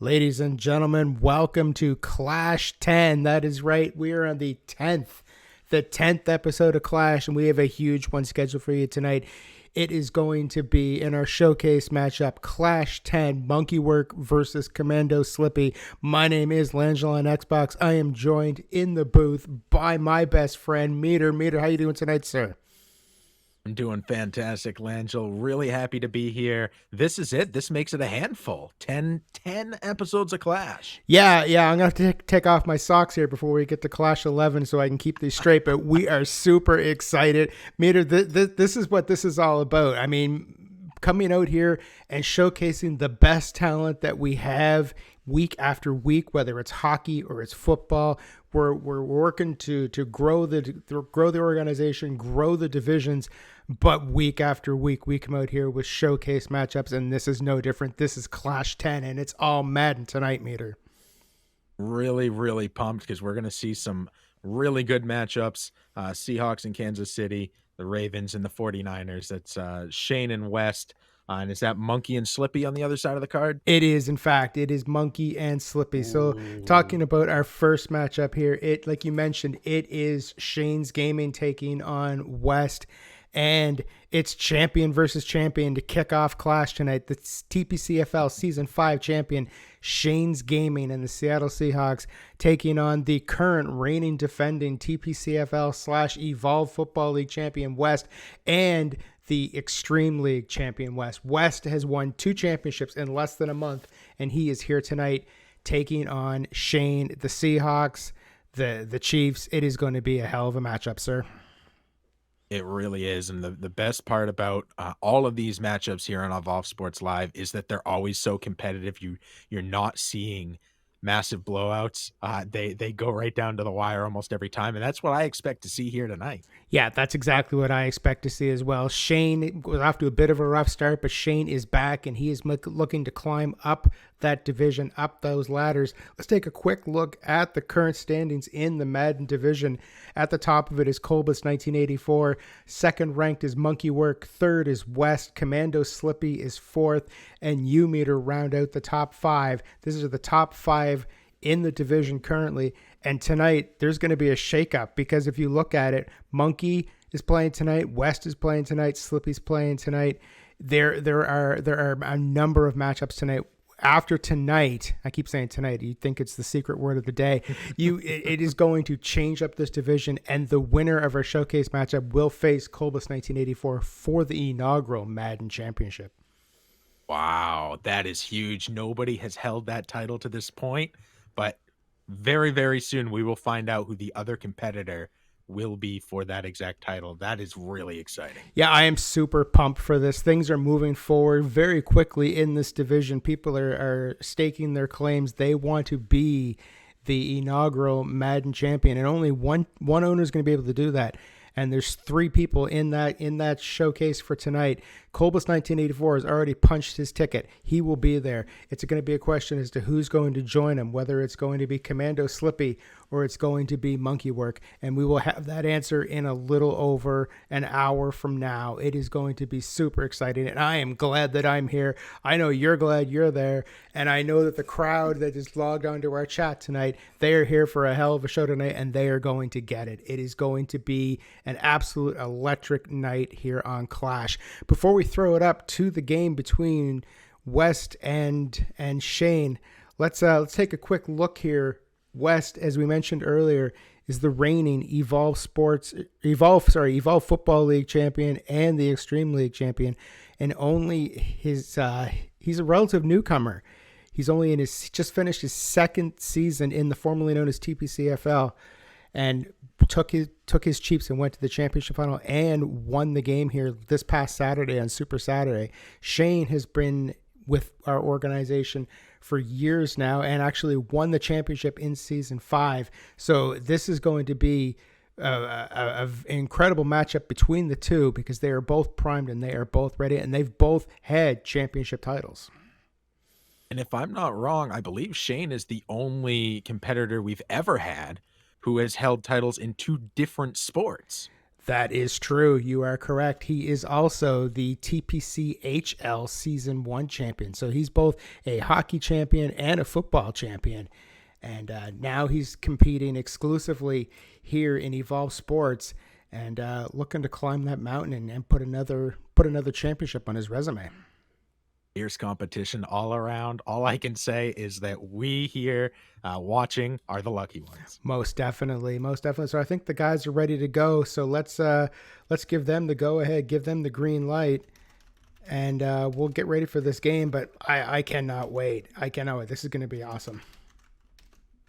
Ladies and gentlemen, welcome to Clash 10. That is right. We are on the 10th episode of Clash, and we have a huge one scheduled for you tonight. It is going to be in our showcase matchup, Clash 10, Monkeywork versus CommandoSlippy. My name is Langelo on Xbox. I am joined in the booth by my best friend, Meter. Meter, how you doing tonight, sir? I'm doing fantastic, Langelo. Really happy to be here. This is it. This makes it a handful. 10 episodes of Clash. Yeah, I'm going to have to take off my socks here before we get to Clash 11 so I can keep these straight, but we are super excited. Meter, this is what this is all about. I mean, coming out here and showcasing the best talent that we have week after week, whether it's hockey or it's football. We're working to grow the organization, grow the divisions, but week after week we come out here with showcase matchups, and this is no different. This is Clash 10, and it's all Madden tonight, Meter. Really pumped because we're going to see some really good matchups. Seahawks and Kansas City, the Ravens and the 49ers. That's Shane and West. And is that Monkey and Slippy on the other side of the card? It is, in fact, it is Monkey and Slippy. So talking about our first matchup here, it, like you mentioned, it is Shane's Gaming taking on West. And it's champion versus champion to kick off Clash tonight. The TPCFL Season 5 champion, Shane's Gaming, and the Seattle Seahawks taking on the current reigning defending TPCFL/Evolve Football League champion West and the Extreme League champion West. West has won 2 championships in less than a month, and he is here tonight taking on Shane, the Seahawks, the Chiefs. It is going to be a hell of a matchup, sir. It really is. And the best part about all of these matchups here on Evolve Sports Live is that they're always so competitive. You're not seeing massive blowouts. They go right down to the wire almost every time. And that's what I expect to see here tonight. Yeah, that's exactly what I expect to see as well. Shane was off to a bit of a rough start, but Shane is back, and he is looking to climb up that division, up those ladders. Let's take a quick look at the current standings in the Madden Division. At the top of it is Colbus1984. Second ranked is Monkeywork. Third is West. CommandoSlippy is fourth. And U-Meter round out the top 5. This is the top 5 in the division currently. And tonight, there's going to be a shakeup because if you look at it, Monkey is playing tonight, West is playing tonight, Slippy's playing tonight. There are a number of matchups tonight. After tonight, I keep saying tonight, you think it's the secret word of the day. It is going to change up this division, and the winner of our showcase matchup will face Colbus1984 for the inaugural Madden Championship. Wow, that is huge. Nobody has held that title to this point, but very, very soon we will find out who the other competitor will be for that exact title. That is really exciting. Yeah, I am super pumped for this. Things are moving forward very quickly in this division. People are staking their claims. They want to be the inaugural Madden champion, and only one owner is going to be able to do that. And there's 3 people in that showcase for tonight. Colbus1984 has already punched his ticket. He will be there. It's going to be a question as to who's going to join him, whether it's going to be CommandoSlippy or it's going to be Monkeywork. And we will have that answer in a little over an hour from now. It is going to be super exciting, and I am glad that I'm here. I know you're glad you're there, and I know that the crowd that is logged onto our chat tonight, they are here for a hell of a show tonight, and they are going to get it. It is going to be an absolute electric night here on Clash. Before we throw it up to the game between West and Shane, let's take a quick look here. West, as we mentioned earlier, is the reigning Evolve Football League champion and the Extreme League champion, and only he's a relative newcomer. He's only just finished his 2nd season in the formerly known as TPCFL, and took his Chiefs and went to the championship final and won the game here this past Saturday on Super Saturday. Shane has been with our organization for years now and actually won the championship in Season 5. So this is going to be an incredible matchup between the two because they are both primed and they are both ready, and they've both had championship titles. And if I'm not wrong, I believe Shane is the only competitor we've ever had who has held titles in 2 different sports. That is true. You are correct. He is also the TPCHL Season 1 champion. So he's both a hockey champion and a football champion. And now he's competing exclusively here in Evolve Sports and looking to climb that mountain and put another championship on his resume. Fierce competition all around. All I can say is that we here watching are the lucky ones. Most definitely. So I think the guys are ready to go. So let's give them the go ahead, give them the green light, and we'll get ready for this game. But I cannot wait. This is going to be awesome.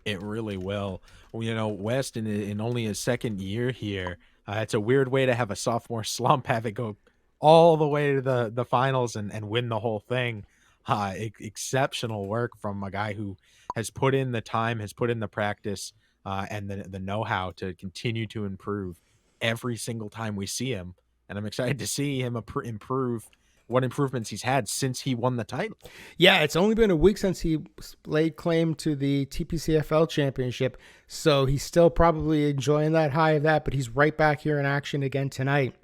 It really will. Well, West in only his second year here, it's a weird way to have a sophomore slump, have it go all the way to the finals and win the whole thing. Exceptional work from a guy who has put in the time, has put in the practice, and the know-how to continue to improve every single time we see him. And I'm excited to see him improve what improvements he's had since he won the title. Yeah, it's only been a week since he laid claim to the TPCFL Championship, so he's still probably enjoying that high of that, but he's right back here in action again tonight.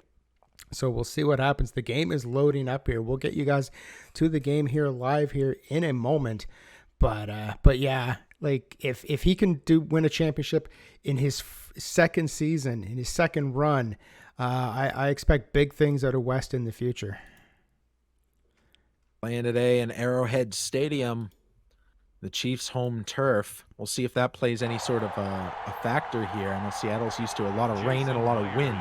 So we'll see what happens. The game is loading up here. We'll get you guys to the game here live here in a moment. But yeah, like if he can win a championship in his second season, in his second run, I expect big things out of West in the future. Playing today in Arrowhead Stadium, the Chiefs' home turf. We'll see if that plays any sort of a factor here. I know Seattle's used to a lot of rain and a lot of wind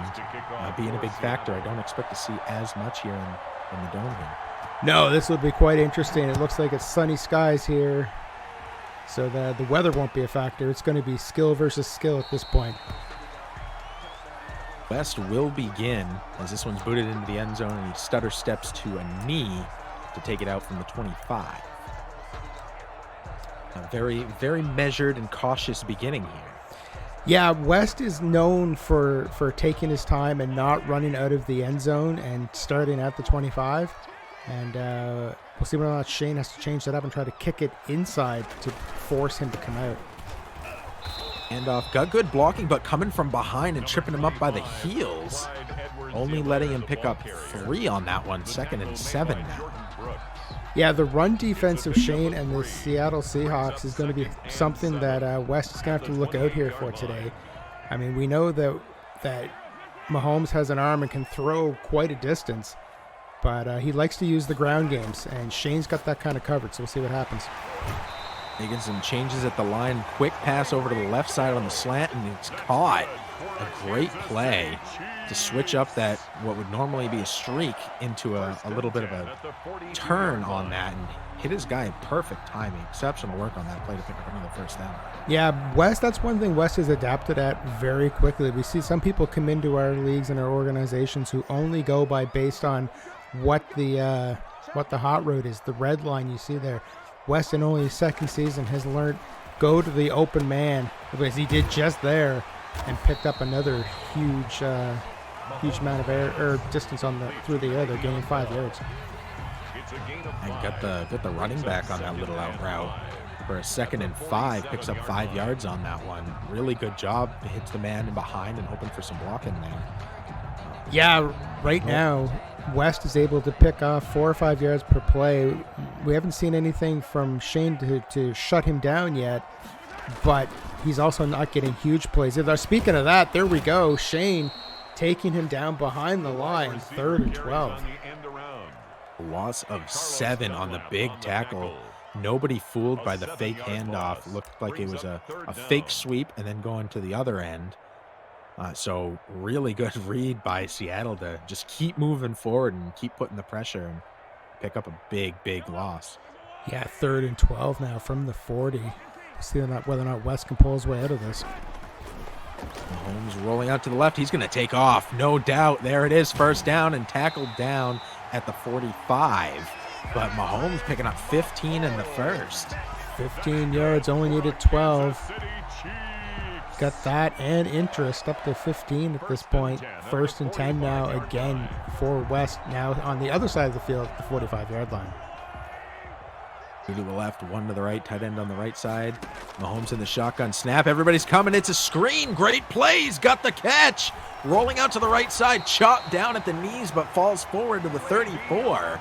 being a big factor. I don't expect to see as much here in the dome here. No, this will be quite interesting. It looks like it's sunny skies here, so the weather won't be a factor. It's going to be skill versus skill at this point. West will begin as this one's booted into the end zone, and he stutter steps to a knee to take it out from the 25. A very, very measured and cautious beginning here. Yeah, West is known for taking his time and not running out of the end zone and starting at the 25. And we'll see whether or not Shane has to change that up and try to kick it inside to force him to come out. Handoff got good blocking, but coming from behind and tripping him up by the heels. Only letting him pick up 3 on that one. 2nd and 7 now. Yeah, the run defense of Shane and the Seattle Seahawks is going to be something that West is going to have to look out here for today. I mean, we know that Mahomes has an arm and can throw quite a distance, but he likes to use the ground games, and Shane's got that kind of coverage, so we'll see what happens. Making some changes at the line. Quick pass over to the left side on the slant, and it's caught. A great play to switch up that what would normally be a streak into a little bit of a turn on that and hit his guy in perfect timing. Exceptional work on that play to pick up another first down. Yeah, West, that's one thing West has adapted at very quickly. We see some people come into our leagues and our organizations who only go based on what the hot road is, the red line you see there. West in only his second season has learned go to the open man, as he did just there, and picked up another huge amount of air or distance through the air. They're gaining 5 yards. And got the running back on that little out route for a 2nd and 5. Picks up 5 yards on that one. Really good job. Hits the man in behind and hoping for some blocking there. Yeah, right now West is able to pick off 4 or 5 yards per play. We haven't seen anything from Shane to shut him down yet, but he's also not getting huge plays. Speaking of that, there we go. Shane taking him down behind the line, 3rd and 12. Loss of 7 on the big tackle. Nobody fooled by the fake handoff. Looked like it was a fake sweep and then going to the other end. So really good read by Seattle to just keep moving forward and keep putting the pressure and pick up a big, big loss. Yeah, 3rd and 12 now from the 40. See whether or not West can pull his way out of this. Mahomes rolling out to the left. He's going to take off, no doubt. There it is, first down and tackled down at the 45. But Mahomes picking up 15 in the first. 15 yards, only needed 12. Got that and interest up to 15 at this point. 1st and 10 now again for West. Now on the other side of the field, the 45-yard line. Two to the left, one to the right, tight end on the right side. Mahomes in the shotgun snap. Everybody's coming. It's a screen. Great plays. Got the catch. Rolling out to the right side. Chopped down at the knees, but falls forward to the 34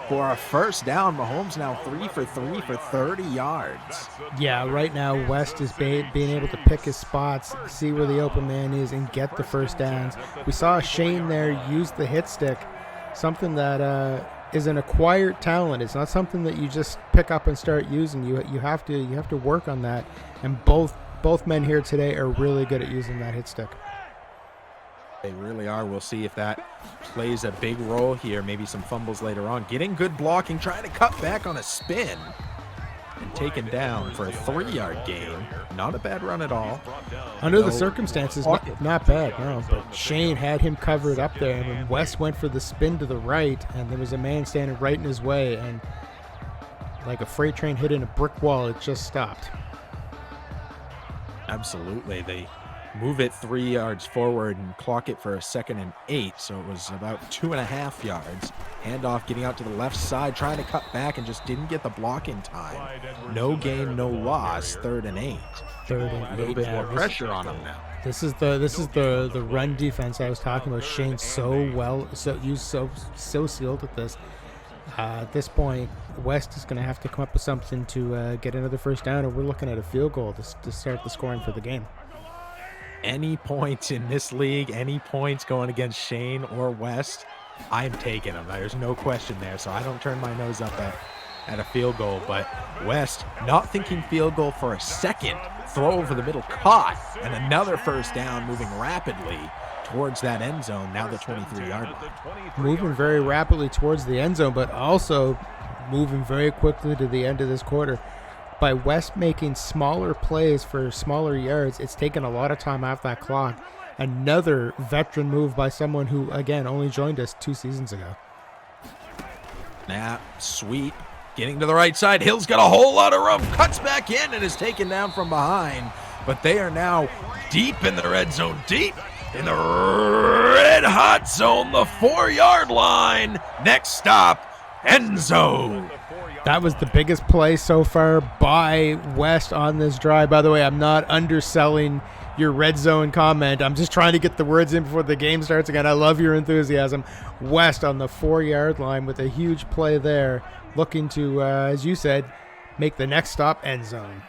for a first down. Mahomes now 3 for 3 for 30 yards. Yeah, right now West is being able to pick his spots, see where the open man is, and get the first downs. We saw Shane there use the hit stick, something that is an acquired talent. It's not something that you just pick up and start using. You have to work on that. And both men here today are really good at using that hit stick. They really are. We'll see if that plays a big role here. Maybe some fumbles later on. Getting good blocking, trying to cut back on a spin, and taken down for a 3-yard gain. Not a bad run at all. Under the circumstances, not bad, no. But Shane had him covered up there, and when West went for the spin to the right, and there was a man standing right in his way, and like a freight train hitting a brick wall, it just stopped. Absolutely. They move it 3 yards forward and clock it for a 2nd and 8, so it was about 2.5 yards. Handoff getting out to the left side, trying to cut back and just didn't get the block in time. No gain, no loss. 3rd and 8. 3rd and 8. A little bit more pressure on them now. This is the run defense I was talking about. Shane so sealed at this. At this point, West is going to have to come up with something to get another first down, or we're looking at a field goal to start the scoring for the game. Any points in this league, any points going against Shane or West, I'm taking them. There's no question there, so I don't turn my nose up at a field goal. But West not thinking field goal for a second. Throw over the middle caught, and another first down, moving rapidly towards that end zone, now the 23-yard line. Moving very rapidly towards the end zone, but also moving very quickly to the end of this quarter. By West making smaller plays for smaller yards, it's taken a lot of time off that clock. Another veteran move by someone who, again, only joined us 2 seasons ago. Snap, sweep, getting to the right side. Hill's got a whole lot of room, cuts back in and is taken down from behind. But they are now deep in the red zone, deep in the red hot zone, the 4-yard line. Next stop, end zone. That was the biggest play so far by West on this drive. By the way, I'm not underselling your red zone comment. I'm just trying to get the words in before the game starts again. I love your enthusiasm. West on the 4-yard line with a huge play there, looking to, as you said, make the next stop end zone.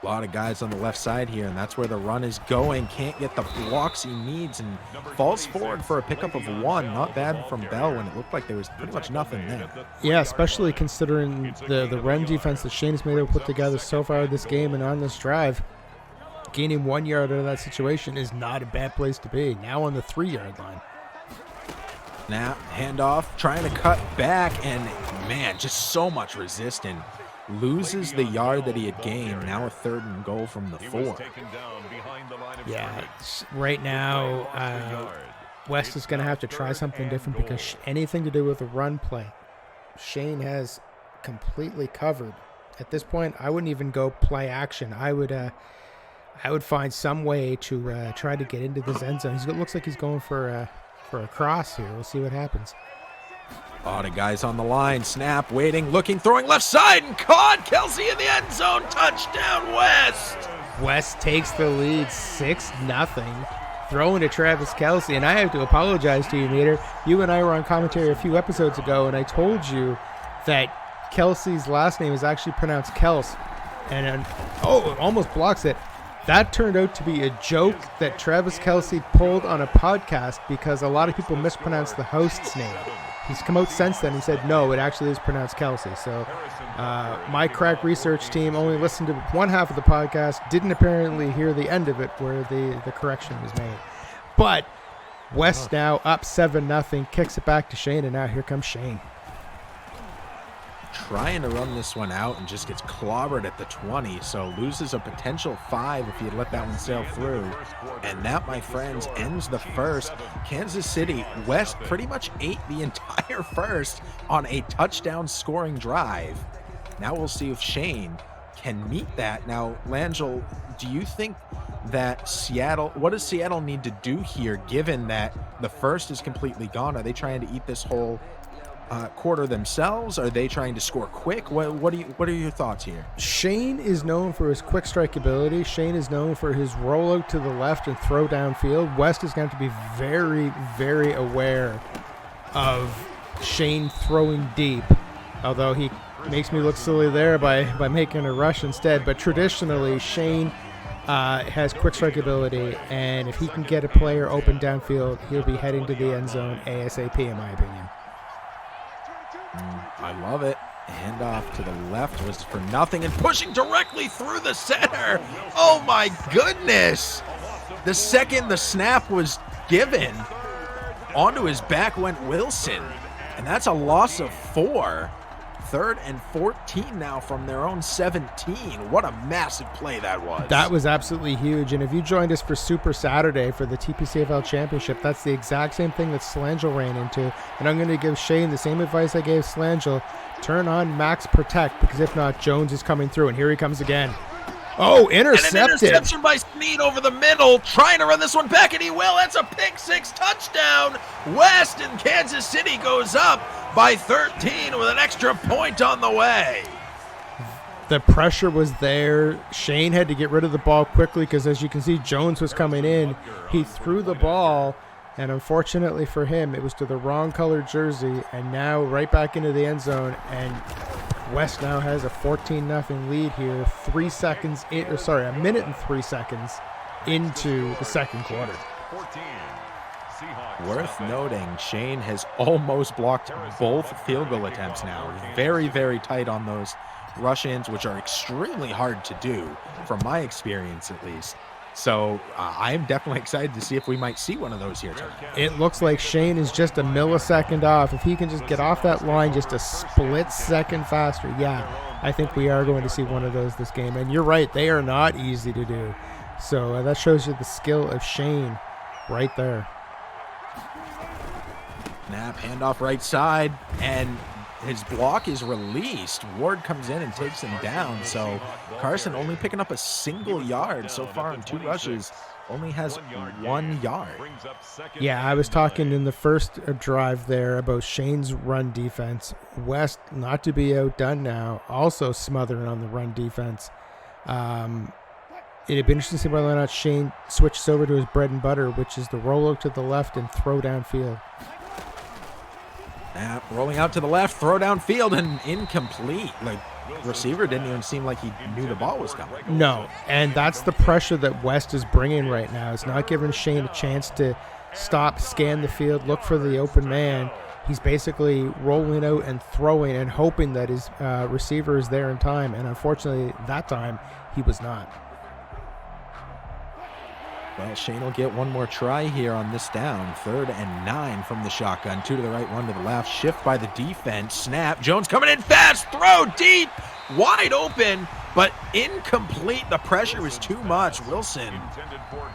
A lot of guys on the left side here, and that's where the run is going. Can't get the blocks he needs and falls forward for a pickup of 1. Not bad from Bell when it looked like there was pretty much nothing there. Yeah, especially considering the run defense that Shane has made able to put together so far this game and on this drive. Gaining 1 yard out of that situation is not a bad place to be. Now on the 3-yard line. Snap, handoff, trying to cut back, and man, just so much resistance. Loses the yard that he had gained. Now a 3rd and goal from the 4. Yeah, right now West is going to have to try something different because anything to do with the run play, Shane has completely covered. At this point, I wouldn't even go play action. I would find some way to try to get into this end zone. It looks like he's going for a cross here. We'll see what happens. A lot of guys on the line. Snap, waiting, looking, throwing left side, and caught. Kelsey in the end zone. Touchdown, West. West takes the lead 6-0. Throwing to Travis Kelsey. And I have to apologize to you, Meter. You and I were on commentary a few episodes ago, and I told you that Kelsey's last name is actually pronounced Kels. And it almost blocks it. That turned out to be a joke that Travis Kelsey pulled on a podcast because a lot of people mispronounce the host's name. He's come out since then and said, no, it actually is pronounced Kelsey. So my crack research team only listened to one half of the podcast, didn't apparently hear the end of it where the correction was made. But West now up 7-0, kicks it back to Shane, and now here comes Shane. Trying to run this one out and just gets clobbered at the 20, so loses a potential 5 if he had let that one sail through. And that, my friends, ends the first. Kansas City, West pretty much ate the entire first on a touchdown scoring drive. Now we'll see if Shane can meet that. Now, Langell, do you think that what does Seattle need to do here, given that the first is completely gone? Are they trying to eat this whole quarter themselves? Are they trying to score quick? What are your thoughts here? Shane is known for his quick strike ability. Shane is known for his rollout to the left and throw downfield. West is going to have to be very, very aware of Shane throwing deep, although he makes me look silly there by making a rush instead. But traditionally, Shane has quick strike ability, and if he can get a player open downfield, he'll be heading to the end zone ASAP, in my opinion. I love it. Handoff to the left was for nothing and pushing directly through the center. Oh my goodness. The second the snap was given, onto his back went Wilson. And that's a loss of 4. 3rd and 14 now from their own 17. What a massive play that was. That was absolutely huge. And if you joined us for Super Saturday for the TPCFL Championship, that's the exact same thing that Slangel ran into. And I'm going to give Shane the same advice I gave Slangel. Turn on Max Protect, because if not, Jones is coming through. And here he comes again. Oh, intercepted. And an interception by Snead over the middle, trying to run this one back, and he will. That's a pick 6 touchdown. West in Kansas City goes up by 13 with an extra point on the way. The pressure was there. Shane had to get rid of the ball quickly because, as you can see, Jones was coming in. He threw the ball, and unfortunately for him, it was to the wrong colored jersey, and now right back into the end zone, and West now has a 14-0 lead here. A minute and 3 seconds into the second quarter. Worth noting, Shane has almost blocked both field goal attempts now. Very, very tight on those rush-ins, which are extremely hard to do, from my experience at least. So I'm definitely excited to see if we might see one of those here tonight. It looks like Shane is just a millisecond off. If he can just get off that line just a split second faster, yeah, I think we are going to see one of those this game. And you're right, they are not easy to do. So that shows you the skill of Shane right there. Snap, handoff right side, and his block is released. Ward comes in and takes him down. So Carson only picking up a single yard so far in 2 rushes. Only has 1 yard. Yeah, I was talking in the first drive there about Shane's run defense. West, not to be outdone now, also smothering on the run defense. It'd be interesting to see whether or not Shane switches over to his bread and butter, which is the rollout to the left and throw downfield. Rolling out to the left, throw downfield, and incomplete. Like, receiver didn't even seem like he knew the ball was coming. No, and that's the pressure that West is bringing right now. It's not giving Shane a chance to stop, scan the field, look for the open man. He's basically rolling out and throwing and hoping that his receiver is there in time. And unfortunately, that time, he was not. Well, Shane will get one more try here on this down. 3rd and 9 from the shotgun. 2 to the right, 1 to the left. Shift by the defense. Snap. Jones coming in fast. Throw deep. Wide open, but incomplete. The pressure was too much. Wilson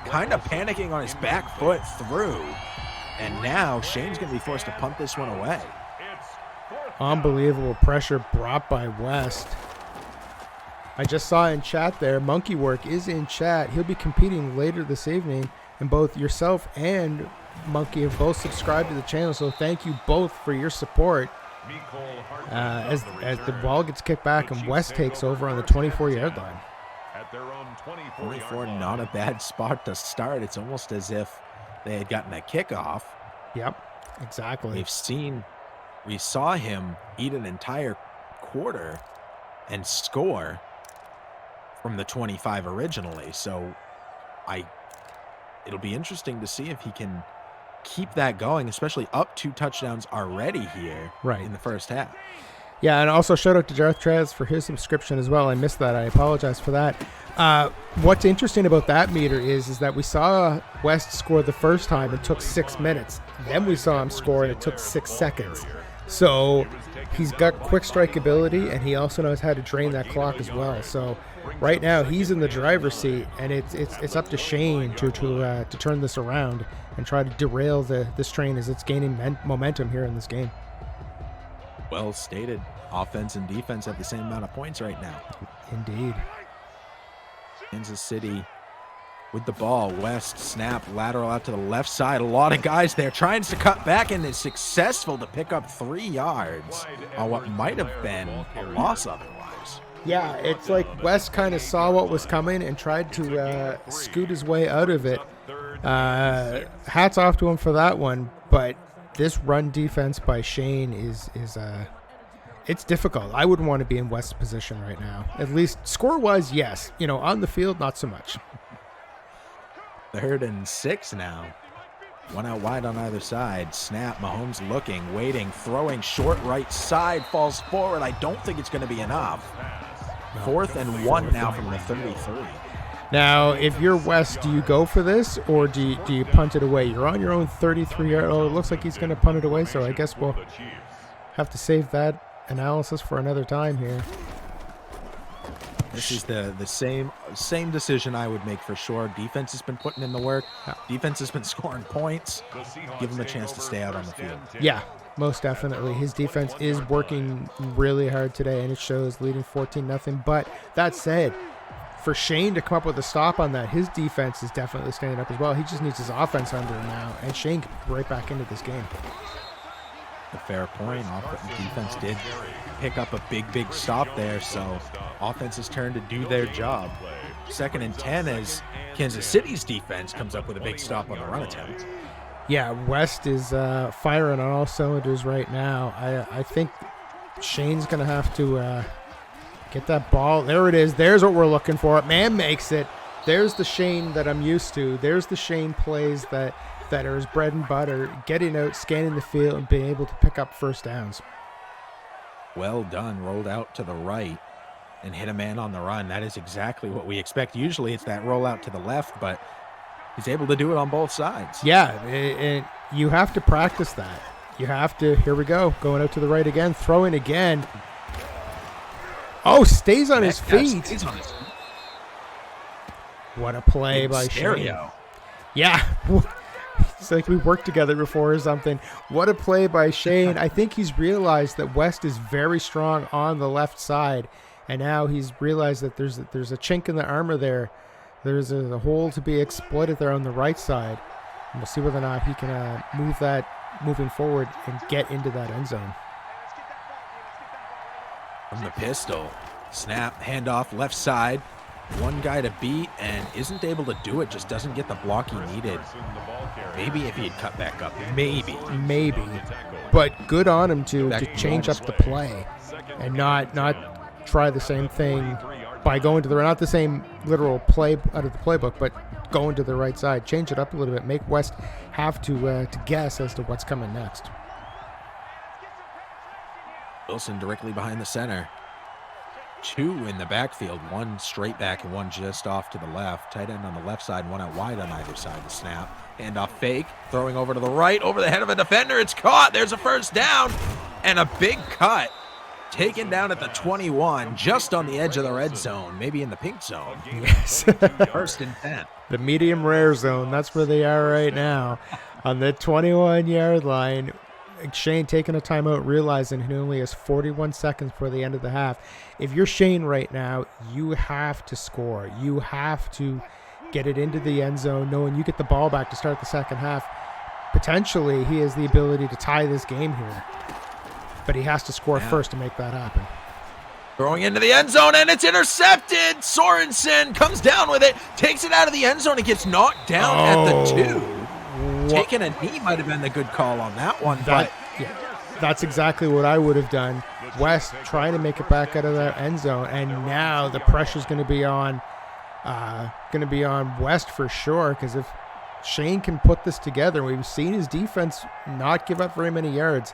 kind of panicking on his back foot through. And now Shane's going to be forced to punt this one away. Unbelievable pressure brought by West. I just saw in chat there, Monkeywork is in chat. He'll be competing later this evening, and both yourself and Monkey have both subscribed to the channel, so thank you both for your support. As the ball gets kicked back and West takes over on the 24-yard line. 24, not a bad spot to start. It's almost as if they had gotten a kickoff. Yep, exactly. We saw him eat an entire quarter and score from the 25 originally. So it'll be interesting to see if he can keep that going, especially up 2 touchdowns already here in the first half. Yeah, and also shout out to Darth Trez for his subscription as well. I missed that. I apologize for that. What's interesting about that meter is that we saw West score the first time. It took 6 minutes. Then we saw him score and it took 6 seconds. So he's got quick strike ability, and he also knows how to drain that clock as well. So right now he's in the driver's seat, and it's up to Shane to turn this around and try to derail this train as it's gaining momentum here in this game. Well stated. Offense and defense have the same amount of points right now. Indeed. Kansas City with the ball. West snap, lateral out to the left side. A lot of guys there trying to cut back and is successful to pick up 3 yards on what might have been a loss otherwise. Yeah, it's like West kind of saw what was coming and tried to scoot his way out of it. Hats off to him for that one, but this run defense by Shane is it's difficult. I wouldn't want to be in West's position right now. At least score-wise, yes. You know, on the field, not so much. 3rd and 6 now. One out wide on either side. Snap, Mahomes looking, waiting, throwing short right side, falls forward. I don't think it's going to be enough. 4th and 1 now from the 33. Now, if you're West, do you go for this or do you punt it away? You're on your own 33-yard. Oh, it looks like he's going to punt it away, so I guess we'll have to save that analysis for another time here. This is the same decision I would make for sure. Defense has been putting in the work. Defense has been scoring points. Give him a chance to stay out on the field. Yeah, most definitely. His defense is working really hard today, and it shows, leading 14-0. But that said, for Shane to come up with a stop on that, his defense is definitely standing up as well. He just needs his offense under him now, and Shane can be right back into this game. A fair point. Defense did pick up a big stop there, so offense's turn to do their job. 2nd and 10 as Kansas City's defense comes up with a big stop on the run attempt. Yeah, West is firing on all cylinders right now. I think Shane's going to have to get that ball. There it is. There's what we're looking for. Man makes it. There's the Shane that I'm used to. There's the Shane plays that are his bread and butter, getting out, scanning the field, and being able to pick up first downs. Well done. Rolled out to the right and hit a man on the run. That is exactly what we expect. Usually it's that roll out to the left, but he's able to do it on both sides. Yeah, you have to practice that. You have to, here we go, going out to the right again, throwing again. Oh, stays on his feet. Stays on his feet. What a play by Shane. Yeah. It's like we worked together before or something. What a play by Shane. I think he's realized that West is very strong on the left side, and now he's realized that there's a chink in the armor there. There's a hole to be exploited there on the right side. And we'll see whether or not he can move that moving forward and get into that end zone. From the pistol, snap, handoff, left side. One guy to beat and isn't able to do it, just doesn't get the block he needed. Maybe if he had cut back up, maybe. But good on him to change up the play and not try the same thing by going to not the same literal play out of the playbook, but going to the right side. Change it up a little bit. Make West have to guess as to what's coming next. Wilson directly behind the center. 2 in the backfield, one straight back and one just off to the left. Tight end on the left side, one out wide on either side. The snap, handoff fake, throwing over to the right, over the head of a defender. It's caught. There's a first down and a big cut. Taken down at the 21, just on the edge of the red zone, maybe in the pink zone. Yes. 1st and 10. The medium rare zone, that's where they are right now. On the 21-yard line, Shane taking a timeout, realizing he only has 41 seconds before the end of the half. If you're Shane right now, you have to score. You have to get it into the end zone, knowing you get the ball back to start the second half. Potentially, he has the ability to tie this game here. But he has to score first to make that happen. Throwing into the end zone, and it's intercepted. Sorensen comes down with it, takes it out of the end zone, and gets knocked down at the 2. Taking a knee might have been the good call on that one. That's exactly what I would have done. West trying to make it back out of that end zone, and now the pressure's going to be on West for sure, because if Shane can put this together, we've seen his defense not give up very many yards.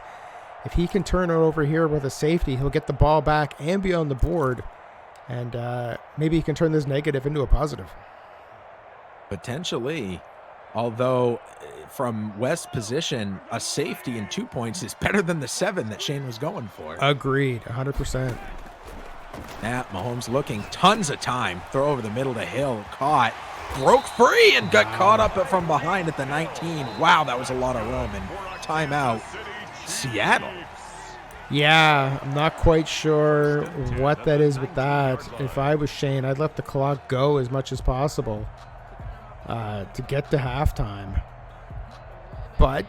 If he can turn it over here with a safety, he'll get the ball back and be on the board, and maybe he can turn this negative into a positive. Potentially. Although, from West's position, a safety and 2 points is better than the 7 that Shane was going for. Agreed, 100%. Snap, Mahomes looking, tons of time. Throw over the middle to Hill, caught, broke free, and got caught up from behind at the 19. Wow, that was a lot of room. And timeout, Seattle. Yeah, I'm not quite sure what that is with that. If I was Shane, I'd let the clock go as much as possible. to get to halftime. But,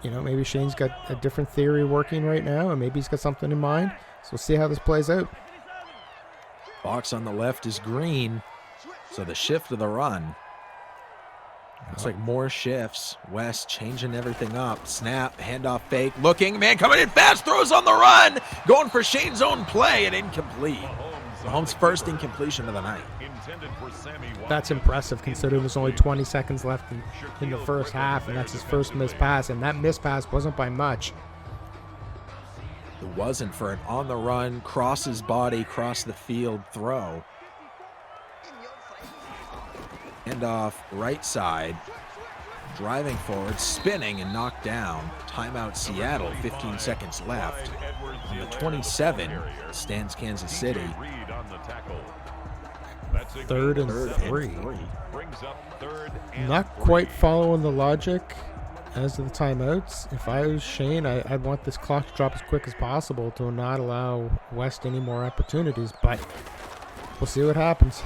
you know, maybe Shane's got a different theory working right now, and maybe he's got something in mind. So we'll see how this plays out. Box on the left is green, so the shift to the run. Looks like more shifts. West changing everything up. Snap, handoff fake, looking, man coming in fast, throws on the run, going for Shane's own play and incomplete. Mahomes' first incompletion of the night. That's impressive considering there's only 20 seconds left in the first half, and that's his first missed pass, and that missed pass wasn't by much. It wasn't for an on-the-run, cross his body, cross the field throw. Handoff right side, driving forward, spinning and knocked down. Timeout Seattle, 15 seconds left. On the 27 stands Kansas City. Third and three. Not quite following the logic as to the timeouts. If I was Shane, I'd want this clock to drop as quick as possible to not allow West any more opportunities, but we'll see what happens.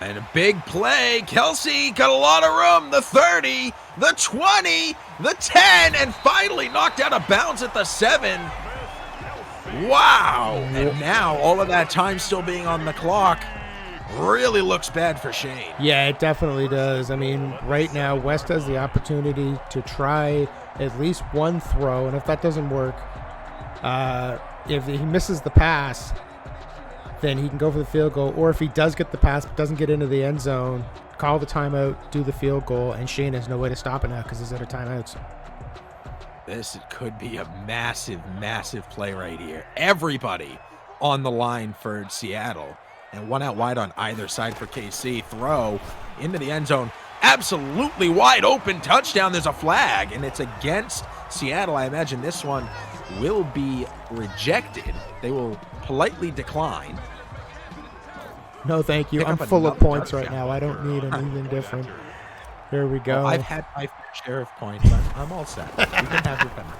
And a big play. Kelsey got a lot of room. The 30, the 20, the 10, and finally knocked out of bounds at the 7. Wow. And now all of that time still being on the clock really looks bad for Shane. Yeah, it definitely does. I mean, right now, West has the opportunity to try at least one throw, and if that doesn't work, if he misses the pass, then he can go for the field goal, or if he does get the pass but doesn't get into the end zone, call the timeout, do the field goal, and Shane has no way to stop it now because he's out of timeouts. This could be a massive, massive play right here. Everybody on the line for Seattle, and one out wide on either side for KC. Throw into the end zone, absolutely wide open, touchdown. There's a flag, and it's against Seattle. I imagine this one will be rejected. They will politely decline. No, thank you. I'm full of points right now. I don't need anything different. Here we go. Well, I've had my share of points. I'm all set. You can have your penalty.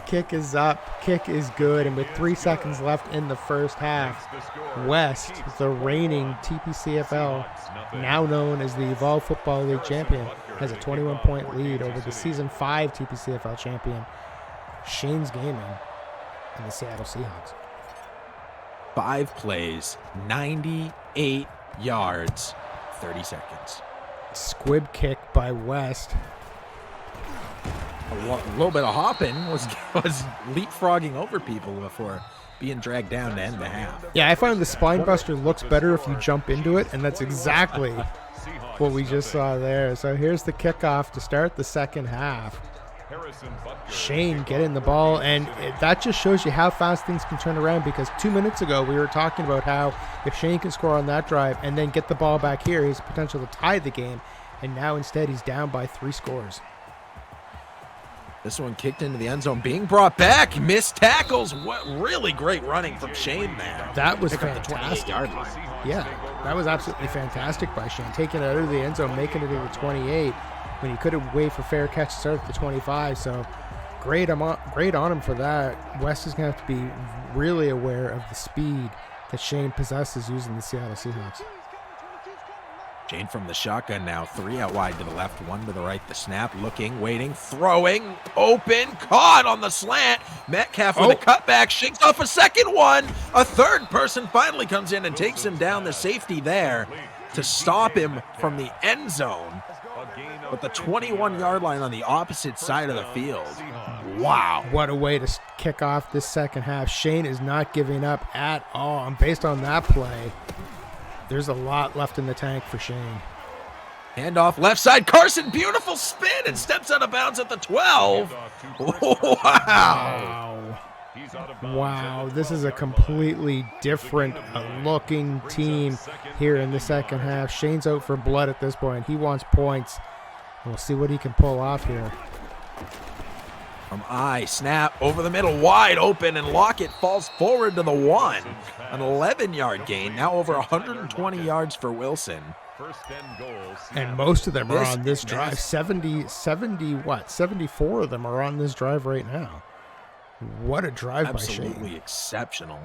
Kick is up. Kick is good. And with 3 seconds left in the first half, West, the reigning TPCFL, now known as the Evolve Football League champion, has a 21-point lead over the Season 5 TPCFL champion, Shane's Gaming, and the Seattle Seahawks. 5 plays, 98 yards, 30 seconds. Squib kick by West. A little bit of hopping was leapfrogging over people before being dragged down to end the half. Yeah, I find the spine buster looks better if you jump into it, and that's exactly what we just saw there. So here's the kickoff to start the second half. Shane getting the ball, and that just shows you how fast things can turn around, because 2 minutes ago we were talking about how if Shane can score on that drive and then get the ball back here, he has potential to tie the game, and now instead he's down by 3 scores. This one kicked into the end zone, being brought back, missed tackles. What really great running from Shane there. That was Pick up the fantastic. 28-yard line. Yeah, that was absolutely fantastic by Shane, taking it out of the end zone, making it to the 28 when he could have waited for fair catch to start at the 25. So great on him for that. West is going to have to be really aware of the speed that Shane possesses using the Seattle Seahawks. Shane from the shotgun now, 3 out wide to the left, 1 to the right. The snap, looking, waiting, throwing, open, caught on the slant. Metcalf with a cutback, shakes off a second one. A third person finally comes in and takes him down. The safety there to stop him from the end zone. But the 21-yard line on the opposite side of the field. Wow. What a way to kick off this second half. Shane is not giving up at all. And based on that play, there's a lot left in the tank for Shane. Handoff left side. Carson, beautiful spin, and steps out of bounds at the 12. Wow. Wow, this is a completely different looking team here in the second half. Shane's out for blood at this point. He wants points. We'll see what he can pull off here. From snap over the middle, wide open, and Lockett falls forward to the 1. An 11-yard gain, now over 120 yards for Wilson. And most of them are on this drive. 74 of them are on this drive right now. What a drive by Shane. Absolutely exceptional.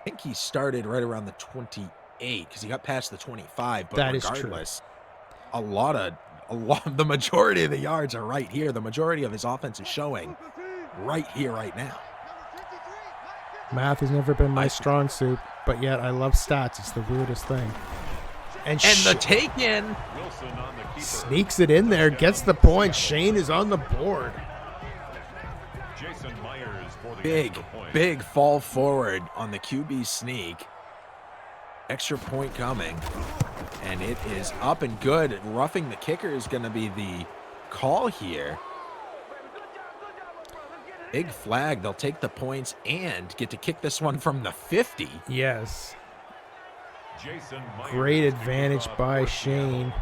I think he started right around the 28 28 because he got past the 25. But that regardless, the majority of the yards are right here. The majority of his offense is showing right here, right now. Math has never been my strong suit, but yet I love stats. It's the weirdest thing. And the take in. Sneaks it in there, gets the point. Shane is on the board. Big fall forward on the QB sneak. Extra point coming. And it is up and good. Roughing the kicker is going to be the call here. Big flag. They'll take the points and get to kick this one from the 50. Yes. Great advantage by Shane.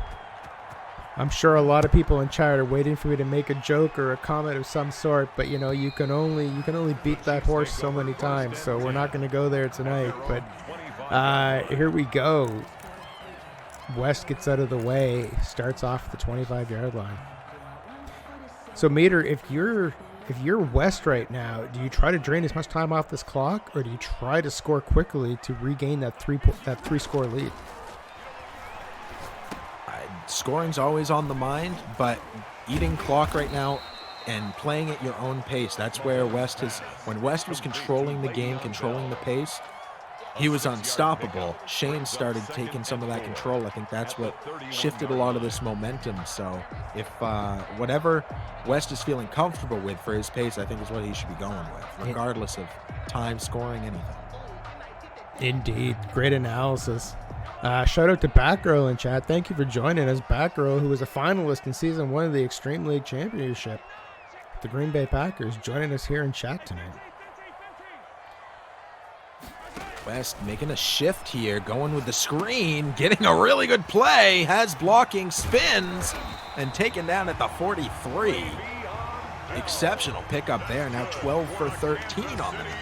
I'm sure a lot of people in chat are waiting for me to make a joke or a comment of some sort, but you know, you can only beat that horse so many times, so we're not going to go there tonight. But here we go. West gets out of the way, starts off the 25-yard line. So Mater, if you're West right now, do you try to drain as much time off this clock, or do you try to score quickly to regain that three-score lead? Scoring's always on the mind, but eating clock right now and playing at your own pace, that's where when West was controlling the game, controlling the pace, he was unstoppable. Shane started taking some of that control. I think that's what shifted a lot of this momentum. So if whatever West is feeling comfortable with for his pace, I think is what he should be going with, regardless of time, scoring, anything. Indeed. Great analysis. Shout out to Batgirl in chat. Thank you for joining us. Batgirl, who was a finalist in Season 1 of the Extreme League Championship, the Green Bay Packers, joining us here in chat tonight. West making a shift here, going with the screen, getting a really good play, has blocking, spins, and taken down at the 43. Exceptional pickup there, now 12 for 13 on the night.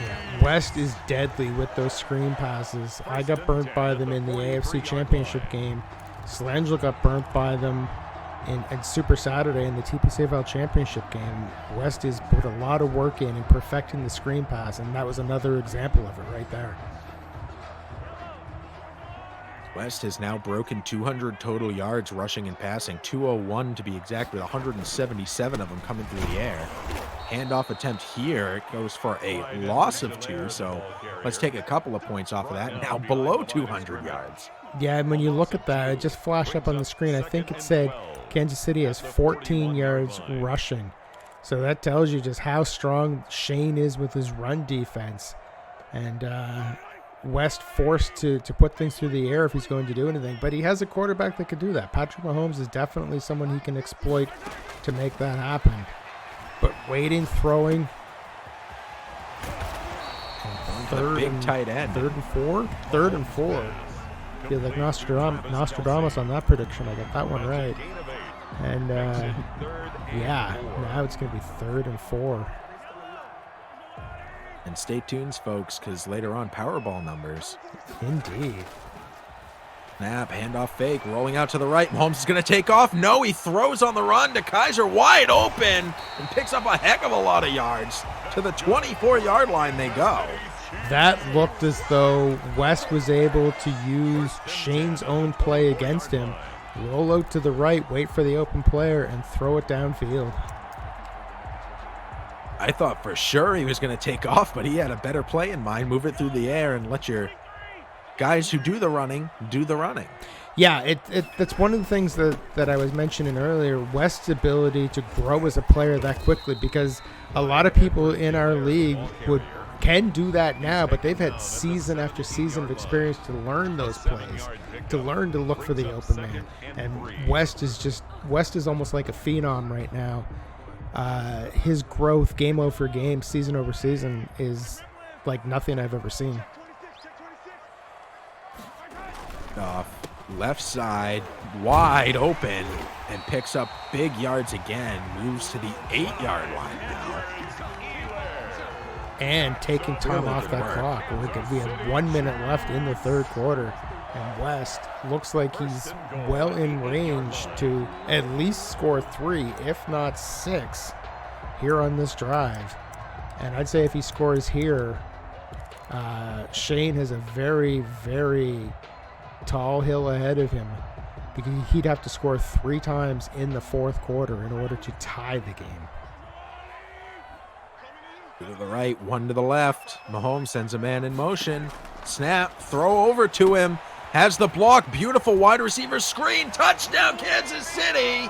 Yeah, West is deadly with those screen passes. I got burnt by them in the AFC Championship game. Slangel got burnt by them in Super Saturday in the TPCFL Championship game. West has put a lot of work in perfecting the screen pass, and that was another example of it right there. West has now broken 200 total yards rushing and passing, 201 to be exact, with 177 of them coming through the air. Handoff attempt here, it goes for a loss of 2, so let's take a couple of points off of that. Now below 200 yards. Yeah, and when you look at that, it just flashed up on the screen. I think it said Kansas City has 14 yards rushing. So that tells you just how strong Shane is with his run defense. And West forced to put things through the air if he's going to do anything. But he has a quarterback that could do that. Patrick Mahomes is definitely someone he can exploit to make that happen. But waiting, throwing. Big tight end. Third and four. Feel like Nostradamus on that prediction. I got that one right. And yeah, now it's going to be 3rd and 4. And stay tuned, folks, because later on, Powerball numbers. Indeed. Snap, handoff fake, rolling out to the right. Mahomes is going to take off. No, he throws on the run to Kaiser, wide open, and picks up a heck of a lot of yards. To the 24-yard line they go. That looked as though West was able to use Shane's own play against him. Roll out to the right, wait for the open player, and throw it downfield. I thought for sure he was going to take off, but he had a better play in mind. Move it through the air and let your guys who do the running do the running. Yeah, that's one of the things that I was mentioning earlier, West's ability to grow as a player that quickly, because a lot of people in our league can do that now, but they've had season after season of experience to learn those plays, to learn to look for the open man. And West is almost like a phenom right now. His growth game over game, season over season, is like nothing I've ever seen. Off left side, wide open, and picks up big yards again. Moves to the 8-yard line now. And taking time off that clock. We have 1 minute left in the third quarter. And West looks like he's well in range to at least score 3, if not 6, here on this drive. And I'd say if he scores here, Shane has a very, very tall hill ahead of him because he'd have to score 3 times in the fourth quarter in order to tie the game. To the right, one to the left. Mahomes sends a man in motion. Snap, throw over to him. Has the block, beautiful wide receiver screen. Touchdown, Kansas City.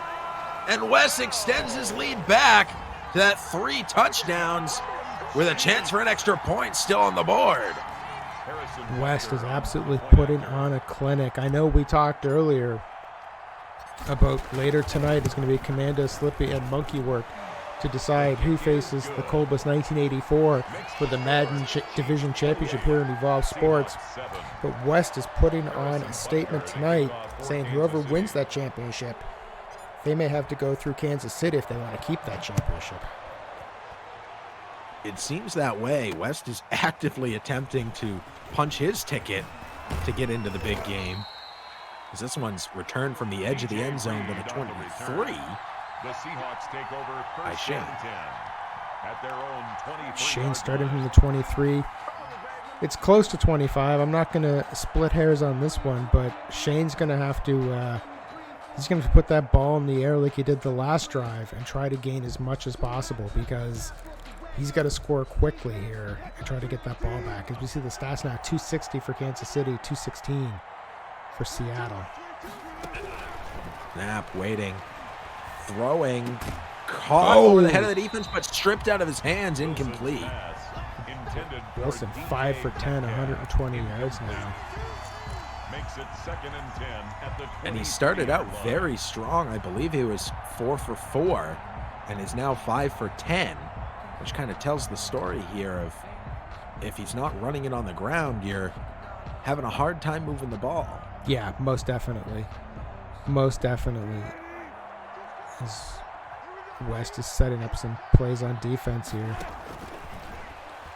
And West extends his lead back to that 3 touchdowns with a chance for an extra point still on the board. West is absolutely putting on a clinic. I know we talked earlier about later tonight is going to be CommandoSlippy and Monkeywork to decide who faces the Colbus 1984 for the Madden Division Championship here in Evolve Sports. But West is putting on a statement tonight saying whoever wins that championship, they may have to go through Kansas City if they want to keep that championship. It seems that way. West is actively attempting to punch his ticket to get into the big game. As this one's returned from the edge of the end zone to the 23. The Seahawks take over by Shane. At their own 23. Shane starting from the 23. It's close to 25. I'm not going to split hairs on this one, but Shane's going to have to he's going to put that ball in the air like he did the last drive and try to gain as much as possible because he's got to score quickly here and try to get that ball back. As we see the stats now, 260 for Kansas City, 216 for Seattle. Snap, waiting. Throwing, caught over the head of the defense, but stripped out of his hands, incomplete. Wilson 5 for 10, 120 yards now. Makes it 2nd and 10 at the 20. And he started out very strong. I believe he was 4 for 4 and is now 5 for 10, which kind of tells the story here of if he's not running it on the ground, you're having a hard time moving the ball. Yeah, most definitely. Most definitely. As West is setting up some plays on defense here.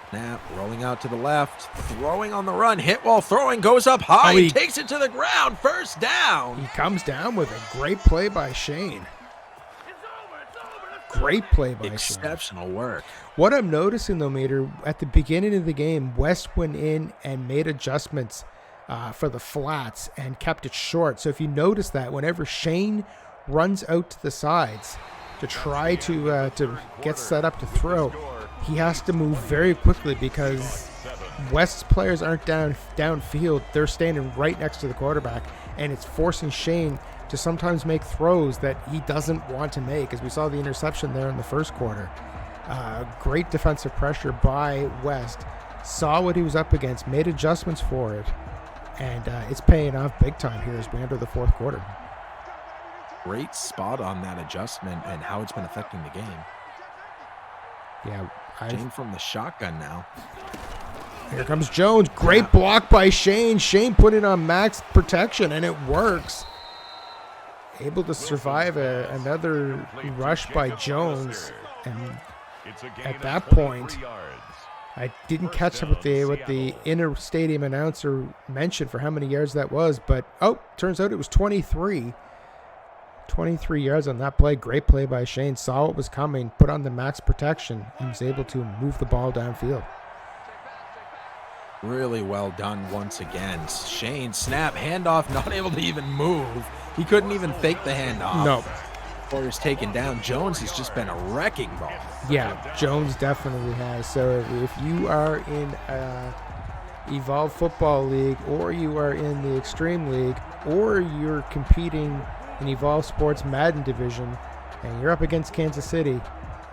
Snap, rolling out to the left, throwing on the run, hit while throwing, goes up high, he takes it to the ground, first down. He comes down with a great play by Shane. Great play by Shane. Exceptional work. What I'm noticing, though, Mater, at the beginning of the game, West went in and made adjustments for the flats and kept it short. So if you notice that, whenever Shane runs out to the sides to try to get set up to throw, he has to move very quickly because West's players aren't downfield. They're standing right next to the quarterback, and it's forcing Shane to sometimes make throws that he doesn't want to make, as we saw the interception there in the first quarter. Great defensive pressure by West. Saw what he was up against, made adjustments for it, and it's paying off big time here as we enter the fourth quarter. Great spot on that adjustment and how it's been affecting the game. Yeah, Shane from the shotgun now. Here comes Jones. Great block by Shane. Shane put it on max protection, and it works. Able to survive another rush by Jones. And at that point, I didn't catch up with the inner stadium announcer mentioned for how many yards that was, but turns out it was 23. 23 yards on that play. Great play by Shane. Saw what was coming, put on the max protection, and was able to move the ball downfield. Really well done once again. Shane, snap, handoff, not able to even move. He couldn't even fake the handoff. No. Or is taken down. Jones has just been a wrecking ball. Yeah, Jones definitely has. So if you are in Evolve Football League, or you are in the Extreme League, or you're competing in Evolve Sports Madden Division, and you're up against Kansas City,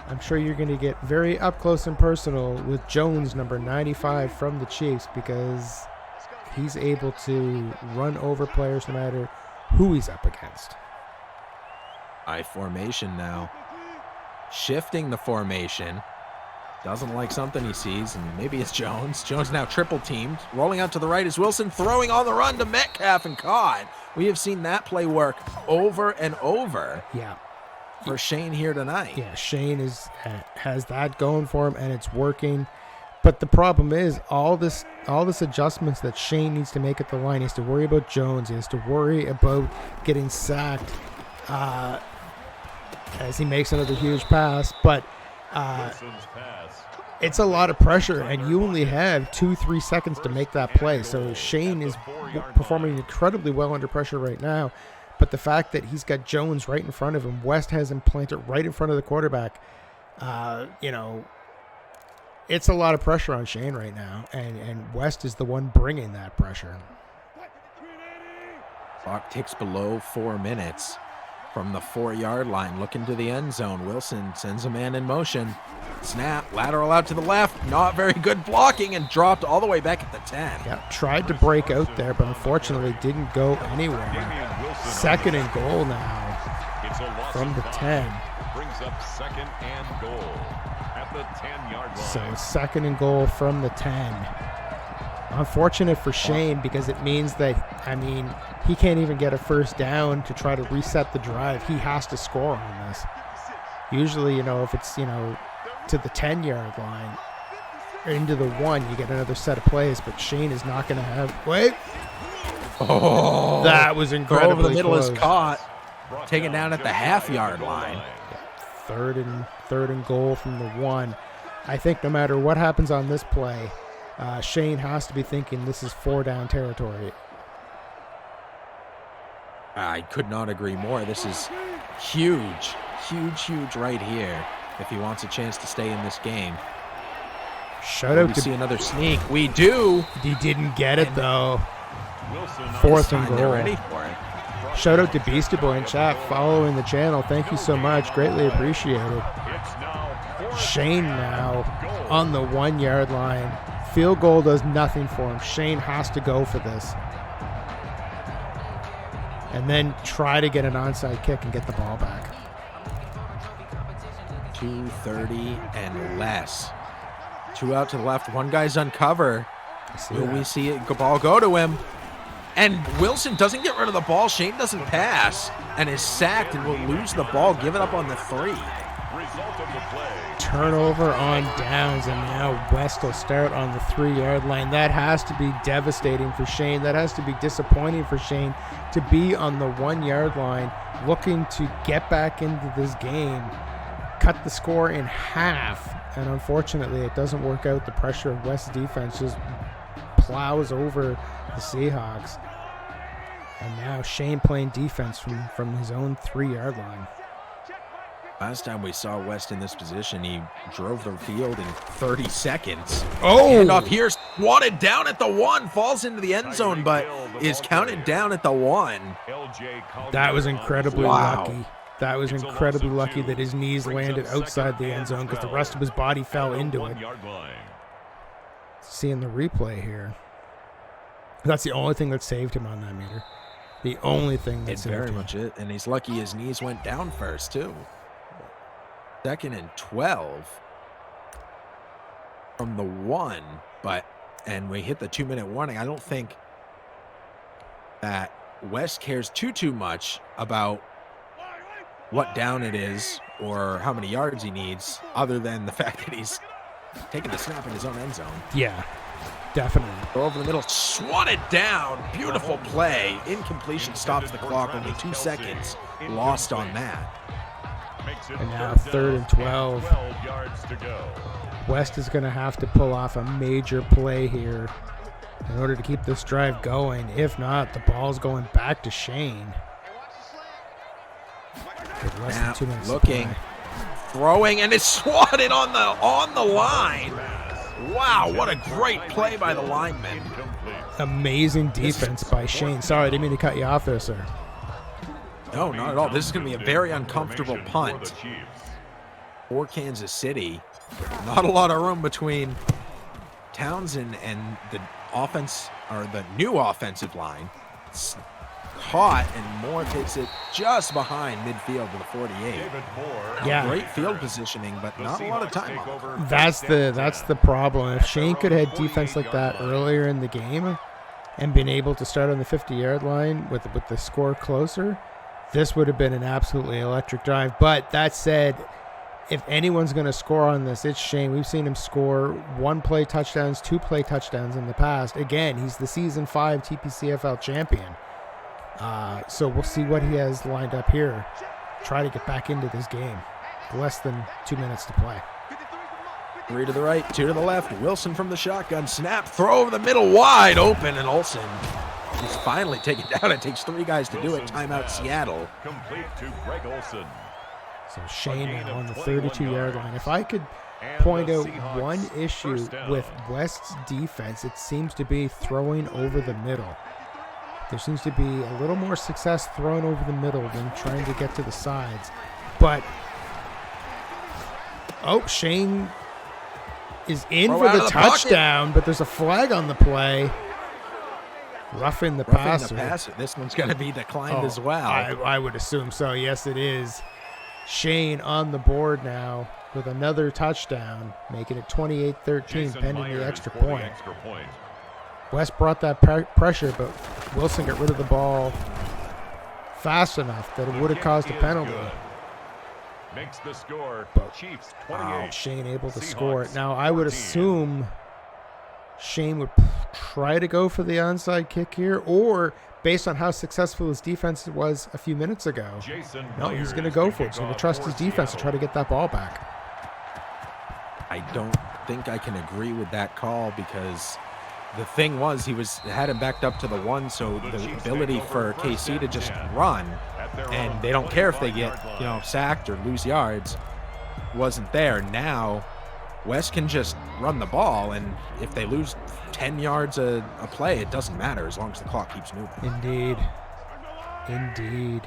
I'm sure you're going to get very up close and personal with Jones, number 95 from the Chiefs, because he's able to run over players no matter who he's up against. I formation now. Shifting the formation. Doesn't like something he sees, and maybe it's Jones. Jones now triple teamed. Rolling out to the right is Wilson, throwing on the run to Metcalf and caught. We have seen that play work over and over. Yeah. For Shane here tonight. Yeah, Shane has that going for him, and it's working. But the problem is all this adjustments that Shane needs to make at the line. He has to worry about Jones. He has to worry about getting sacked as he makes another huge pass. But It's a lot of pressure, and you only have 2-3 seconds to make that play. So Shane is performing incredibly well under pressure right now. But the fact that he's got Jones right in front of him, West has him planted right in front of the quarterback, it's a lot of pressure on Shane right now, and West is the one bringing that pressure. Clock ticks below 4 minutes from the 4-yard line, looking to the end zone. Wilson sends a man in motion. Snap, lateral out to the left. Not very good blocking, and dropped all the way back at the 10. Yeah, tried to break out there, but unfortunately didn't go anywhere. 2nd and goal now from the 10. Brings up 2nd and goal at the 10-yard line. So 2nd and goal from the 10. Unfortunate for Shane, because it means that, he can't even get a first down to try to reset the drive. He has to score on this. Usually, if it's, to the 10-yard line or into the 1, you get another set of plays, but Shane is not going to have. Wait. Oh, that was incredibly over the middle close. Is caught. Taken down at the half-yard line. Third and goal from the 1. I think no matter what happens on this play, Shane has to be thinking this is 4-down territory. I could not agree more. This is huge right here if he wants a chance to stay in this game. Shout out we to see another sneak. We do. He didn't get it though. 4th and goal. Ready for it. Shout out to Beastie Boy in chat following the channel. Thank you so much. Greatly appreciated. Shane now on the 1-yard line. Field goal does nothing for him. Shane has to go for this. And then try to get an onside kick and get the ball back. 2:30 and less. 2 out to the left. One guy's uncover. Will we see it? Ball go to him? And Wilson doesn't get rid of the ball. Shane doesn't pass and is sacked and will lose the ball. Give it up on the 3. Turnover on downs, and now West will start on the 3-yard line. That has to be devastating for Shane. That has to be disappointing for Shane to be on the 1-yard line looking to get back into this game, cut the score in half, and unfortunately it doesn't work out. The pressure of West's defense just plows over the Seahawks, and now Shane playing defense from his own 3-yard line. Last time we saw West in this position, he drove the field in 30 seconds. Oh! And off here, swatted down at the 1, falls into the end zone, but is counted down at the 1. That was incredibly lucky. That was incredibly lucky that his knees landed outside the end zone because the rest of his body fell into it. Seeing the replay here. That's the only thing that saved him on that meter. The only thing that saved him. Very much it, and he's lucky his knees went down first, too. 2nd and 12 from the 1, and we hit the 2-minute warning. I don't think that West cares too much about what down it is or how many yards he needs, other than the fact that he's taking the snap in his own end zone. Yeah, definitely. Go over the middle, swatted down. Beautiful play. Incompletion stops the clock. Only 2 seconds lost on that. And now 3rd and 12. West is going to have to pull off a major play here in order to keep this drive going. If not, the ball's going back to Shane. With less than 2 minutes looking, throwing, and it's swatted on the line. Wow, what a great play by the lineman. Amazing defense by Shane. Sorry, I didn't mean to cut you off there, sir. No, not at all. This is going to be a very uncomfortable punt for Kansas City. Not a lot of room between Townsend and the offense, or the new offensive line. It's caught, and Moore takes it just behind midfield to the 48. Yeah, great field positioning, but not a lot of time. That's the problem. If Shane could have had defense like that earlier in the game and been able to start on the 50-yard line with the score closer, this would have been an absolutely electric drive. But that said, if anyone's going to score on this, it's Shane. We've seen him score 1-play touchdowns, 2-play touchdowns in the past. Again, he's the Season 5 TPCFL Champion. So we'll see what he has lined up here. Try to get back into this game. Less than 2 minutes to play. 3 to the right, 2 to the left. Wilson from the shotgun. Snap, throw over the middle, wide open, and Olsen is finally taken down. It takes 3 guys to do it. Timeout, Seattle. Complete to Greg Olsen. So Shane now on the 32-yard line. If I could point out one issue with West's defense, it seems to be throwing over the middle. There seems to be a little more success throwing over the middle than trying to get to the sides. But, Shane is in for the touchdown, but there's a flag on the play. Roughing the passer. This one's going to be declined as well. I would assume so. Yes, it is. Shane on the board now with another touchdown, making it 28-13, pending the extra point. West brought that pressure, but Wilson got rid of the ball fast enough that it would have caused a penalty. Makes the score. Chiefs 28. Shane able to score it. Now, I would assume Shane would try to go for the onside kick here, or based on how successful his defense was a few minutes ago, no, he's going to go for it. He's going to trust his defense to try to get that ball back. I don't think I can agree with that call, because the thing was he had him backed up to the 1, so the ability for KC to just run, and they don't care if they get sacked or lose yards, wasn't there. Now West can just run the ball, and if they lose 10 yards a play, it doesn't matter as long as the clock keeps moving. Indeed.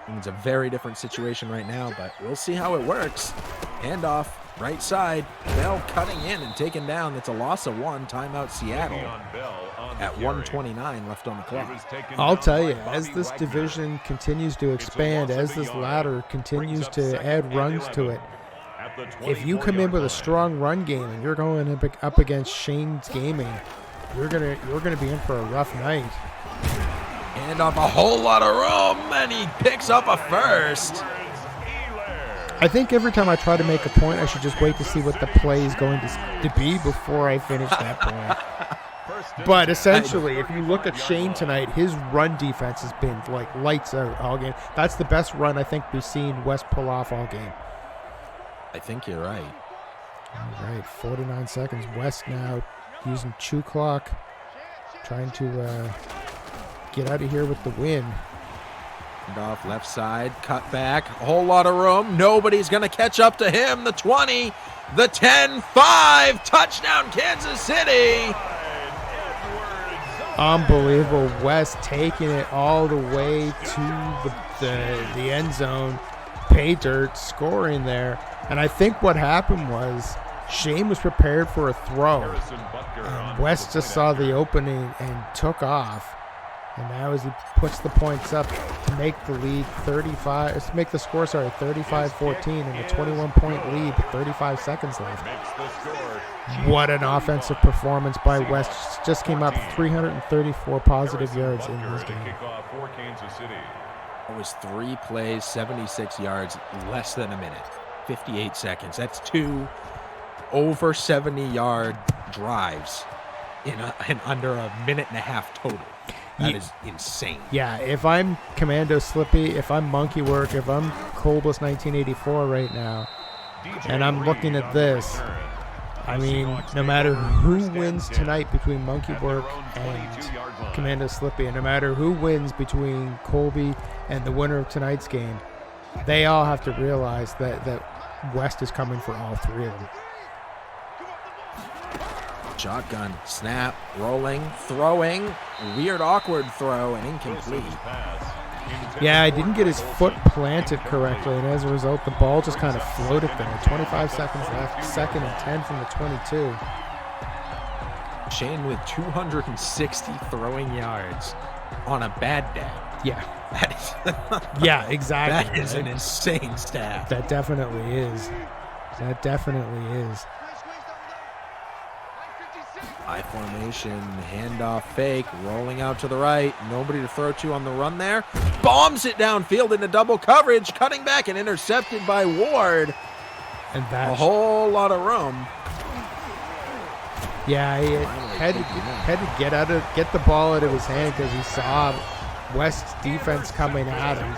It's a very different situation right now, but we'll see how it works. Handoff, right side. Bell cutting in and taken down. That's a loss of 1. Timeout, Seattle. At 1:29 left on the clock. I'll tell you, as this division continues to expand, as this ladder continues to add runs to it, if you come in with a strong run game and you're going up against Shane's Gaming, you're gonna be in for a rough night. And off a whole lot of room, and he picks up a first. I think every time I try to make a point, I should just wait to see what the play is going to be before I finish that point. But essentially, if you look at Shane tonight, his run defense has been like lights out all game. That's the best run I think we've seen West pull off all game. I think you're right. All right, 49 seconds. West now using chew clock, trying to get out of here with the win. And off left side, cut back, a whole lot of room. Nobody's going to catch up to him. The 20, the 10, 5, touchdown Kansas City. Unbelievable. West taking it all the way to the end zone. Pay dirt, scoring there. And I think what happened was Shane was prepared for a throw. And West just saw the opening and took off. And now as he puts the points up to make the lead 35-14 and a 21-point lead with 35 seconds left. What an offensive performance by West. Just came up 334 positive yards in this game. It was 3 plays, 76 yards, less than a minute, 58 seconds. That's 2 over 70-yard drives in under a minute and a half total. That is insane. Yeah, if I'm CommandoSlippy, if I'm Monkeywork, if I'm Colbus 1984 right now, and I'm looking at this, I mean, no matter who wins tonight between Monkeywork and CommandoSlippy, and no matter who wins between Colby and the winner of tonight's game, they all have to realize that West is coming for all 3 of them. Shotgun, snap, rolling, throwing, weird awkward throw, and incomplete. Yeah, I didn't get his foot planted correctly, and as a result, the ball just kind of floated there. 25 seconds left, 2nd and 10 from the 22. Shane with 260 throwing yards on a bad day. Yeah. That is yeah, exactly. That is an insane stat. That definitely is. That definitely is. I formation, handoff fake, rolling out to the right. Nobody to throw to on the run there. Bombs it downfield into double coverage, cutting back and intercepted by Ward. And that's a whole lot of room. Yeah, he had to get the ball out of his hand because he saw West's defense coming at him.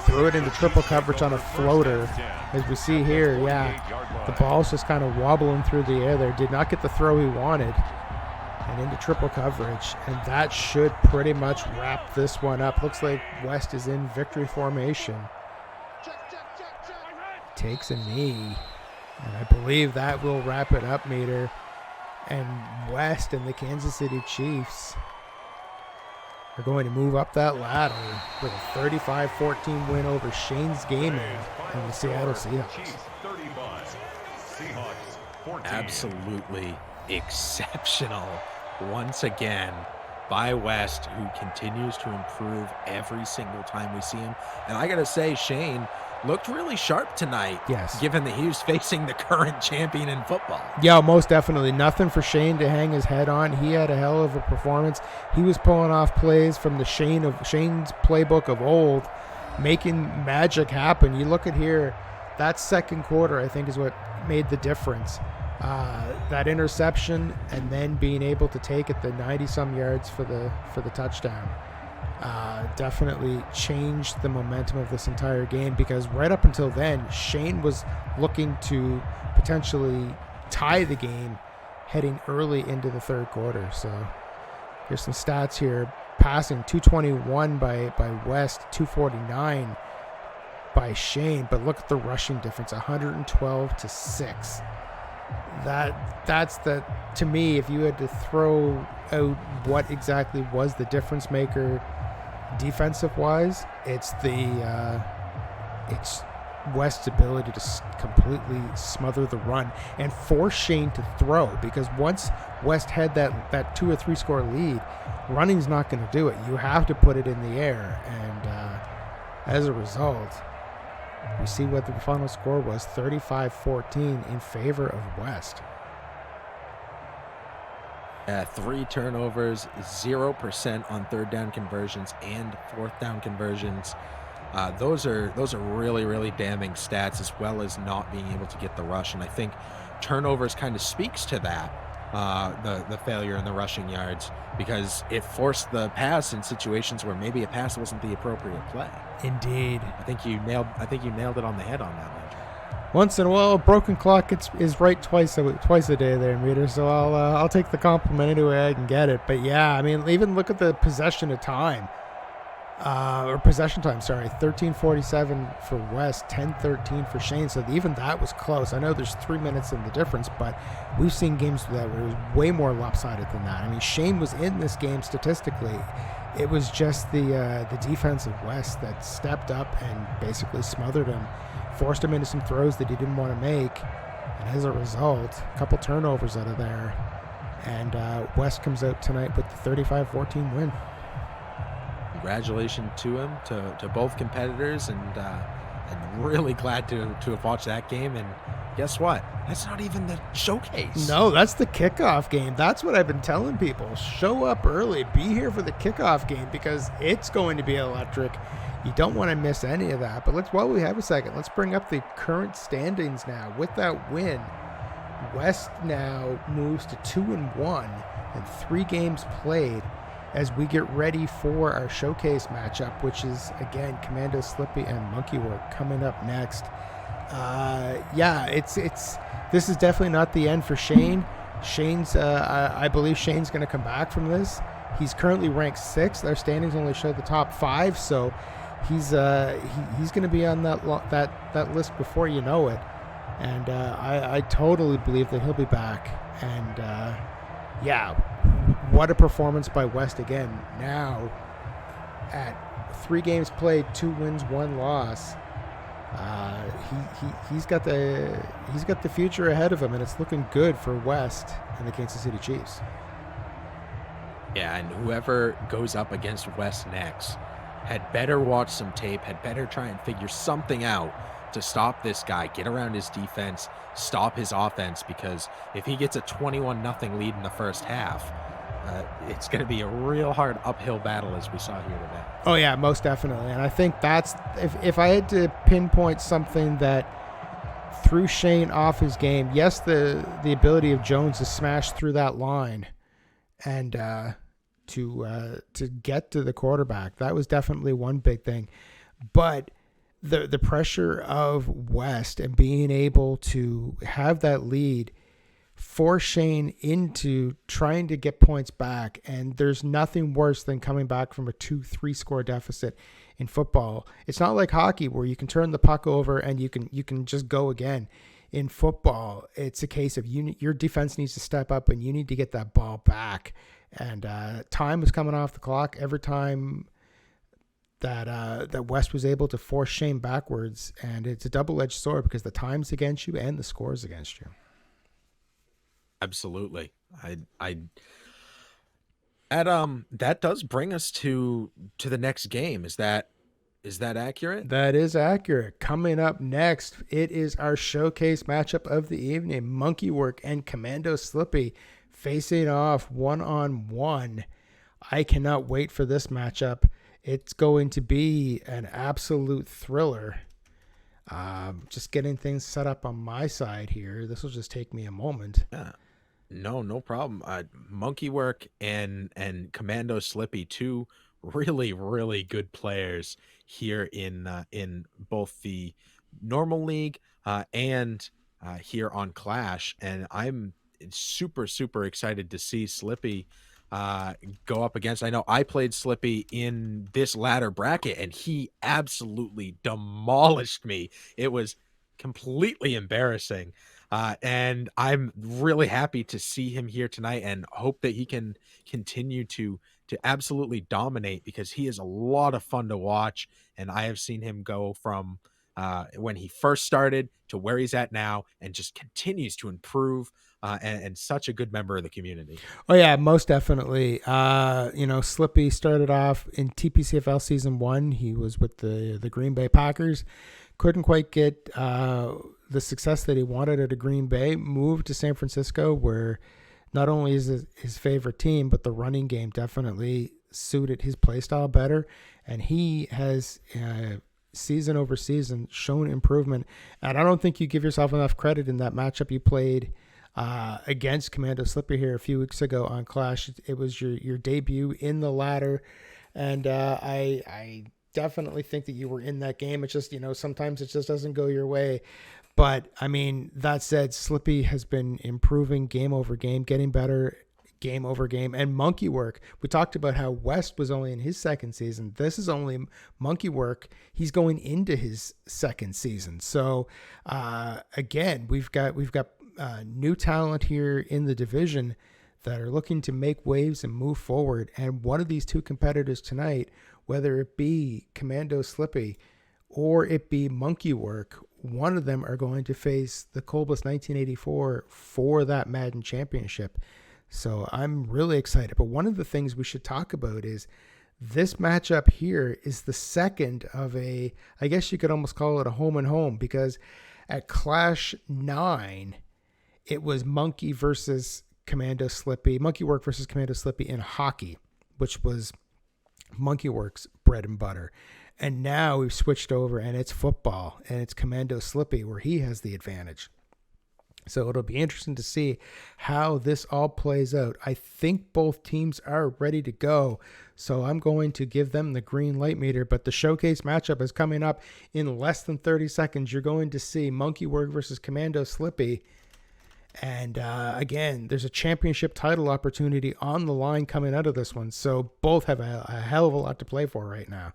threw it into triple coverage on a floater. As we see here, the ball's just kind of wobbling through the air there. Did not get the throw he wanted. And into triple coverage. And that should pretty much wrap this one up. Looks like West is in victory formation. Takes a knee. And I believe that will wrap it up, Meter. And West and the Kansas City Chiefs are going to move up that ladder with a 35-14 win over Shane's Gaming and the Seattle Seahawks. Absolutely exceptional once again by West, who continues to improve every single time we see him. And I gotta say, Shane looked really sharp tonight. Yes. Given that he was facing the current champion in football. Yeah, most definitely. Nothing for Shane to hang his head on. He had a hell of a performance. He was pulling off plays from the Shane's playbook of old, making magic happen. You look at here, that second quarter, I think, is what made the difference. That interception and then being able to take it the 90-some yards for the touchdown. Definitely changed the momentum of this entire game, because right up until then, Shane was looking to potentially tie the game heading early into the third quarter. So here's some stats here. Passing 221 by West, 249 by Shane, but look at the rushing difference, 112-6. That's to me, if you had to throw out what exactly was the difference maker defensive wise, it's West's ability to completely smother the run and force Shane to throw, because once West had that 2 or 3 score lead, running's not going to do it. You have to put it in the air, and as a result, we see what the final score was, 35-14 in favor of West. 3 turnovers, 0% on third down conversions and fourth down conversions. Those are really, really damning stats, as well as not being able to get the rush. And I think turnovers kind of speaks to that, the failure in the rushing yards, because it forced the pass in situations where maybe a pass wasn't the appropriate play. Indeed. I think you nailed it on the head on that one. Once in a while, a broken clock is right twice a day there, Meter. So I'll take the compliment any way I can get it. But yeah, I mean, even look at the possession time. 13:47 for West, 10:13 for Shane. So even that was close. I know there's 3 minutes in the difference, but we've seen games that where it was way more lopsided than that. I mean, Shane was in this game statistically. It was just the defense of West that stepped up and basically smothered him, forced him into some throws that he didn't want to make, and as a result, a couple turnovers out of there. And West comes out tonight with the 35-14 win. Congratulations to him, to both competitors, and really glad to have watched that game. And guess what? That's not even the showcase. No, that's the kickoff game. That's what I've been telling people. Show up early. Be here for the kickoff game, because it's going to be electric. You don't want to miss any of that. But while we have a second, let's bring up the current standings now. With that win, West now moves to 2-1 and 3 games played, as we get ready for our showcase matchup, which is, again, CommandoSlippy and Monkeywork coming up next. This is definitely not the end for Shane. I believe Shane's going to come back from this. He's currently ranked 6th. Our standings only show the top 5, so he's going to be on that list before you know it. And I totally believe that he'll be back. And what a performance by West again. Now at 3 games played, 2 wins, 1 loss. He's got the future ahead of him, and it's looking good for West and the Kansas City Chiefs. Yeah, and whoever goes up against West next had better watch some tape, had better try and figure something out to stop this guy, get around his defense, stop his offense, because if he gets a 21-0 lead in the first half, it's going to be a real hard uphill battle, as we saw here today. Oh yeah, most definitely. And I think that's, if I had to pinpoint something that threw Shane off his game, yes, the ability of Jones to smash through that line and to get to the quarterback, that was definitely one big thing. But the pressure of West and being able to have that lead force Shane into trying to get points back. And there's nothing worse than coming back from a 2-3 score deficit in football. It's not like hockey where you can turn the puck over and you can just go again. In football, it's a case of your defense needs to step up and you need to get that ball back. And time was coming off the clock every time that West was able to force Shane backwards. And it's a double-edged sword because the time's against you and the score's against you. Absolutely. That does bring us to the next game. Is that accurate? That is accurate. Coming up next, it is our showcase matchup of the evening. Monkeywork and CommandoSlippy facing off 1-on-1. I cannot wait for this matchup. It's going to be an absolute thriller. Just getting things set up on my side here. This will just take me a moment. Yeah. No problem. Monkeywork and CommandoSlippy, two really, really good players here in both the normal league and here on Clash. And I'm super, super excited to see Slippy go up against. I know I played Slippy in this ladder bracket and he absolutely demolished me. It was completely embarrassing. And I'm really happy to see him here tonight and hope that he can continue to absolutely dominate, because he is a lot of fun to watch. And I have seen him go from when he first started to where he's at now and just continues to improve and such a good member of the community. Oh, yeah, most definitely. Slippy started off in TPCFL Season 1. He was with the Green Bay Packers. Couldn't quite get the success that he wanted at a Green Bay. Moved to San Francisco, where not only is his favorite team, but the running game definitely suited his play style better. And he has, season over season, shown improvement. And I don't think you give yourself enough credit in that matchup you played against CommandoSlippy here a few weeks ago on Clash. It was your debut in the ladder. And I definitely think that you were in that game. It's just, sometimes it just doesn't go your way. But, I mean, that said, Slippy has been improving game over game, getting better game over game. And Monkeywork, we talked about how West was only in his second season. This is only Monkeywork. He's going into his second season. So, again, we've got new talent here in the division that are looking to make waves and move forward. And one of these two competitors tonight, whether it be CommandoSlippy or it be Monkeywork, one of them are going to face the Colbus 1984 for that Madden Championship. So I'm really excited. But one of the things we should talk about is this matchup here is the second of I guess you could almost call it a home and home, because at Clash 9, it was Monkeywork versus CommandoSlippy in hockey, which was Monkeywork's bread and butter. And now we've switched over and it's football, and it's CommandoSlippy where he has the advantage. So it'll be interesting to see how this all plays out. I think both teams are ready to go, so I'm going to give them the green light meter. But the showcase matchup is coming up in less than 30 seconds. You're going to see Monkeywork versus CommandoSlippy. And again, there's a championship title opportunity on the line coming out of this one. So both have a hell of a lot to play for right now.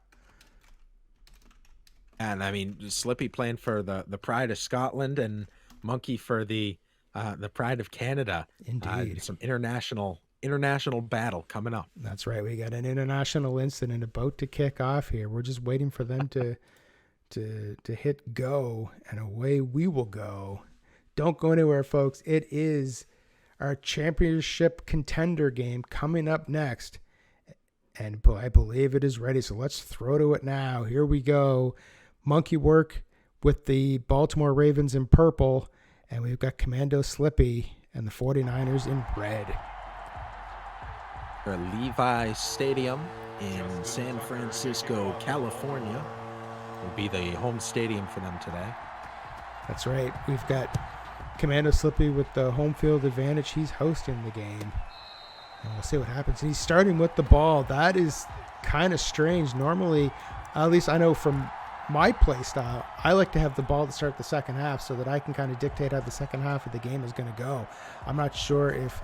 And I mean, Slippy playing for the pride of Scotland, and Monkey for the pride of Canada. Indeed. Some international battle coming up. That's right. We got an international incident about to kick off here. We're just waiting for them to hit go, and away we will go. Don't go anywhere, folks. It is our championship contender game coming up next. And I believe it is ready. So let's throw to it now. Here we go. Monkeywork with the Baltimore Ravens in purple. And we've got CommandoSlippy and the 49ers in red. Levi Stadium in San Francisco, California will be the home stadium for them today. That's right. We've got CommandoSlippy with the home field advantage. He's hosting the game. And we'll see what happens. And he's starting with the ball. That is kind of strange. Normally, at least I know from my play style, I like to have the ball to start the second half so that I can kind of dictate how the second half of the game is going to go. I'm not sure if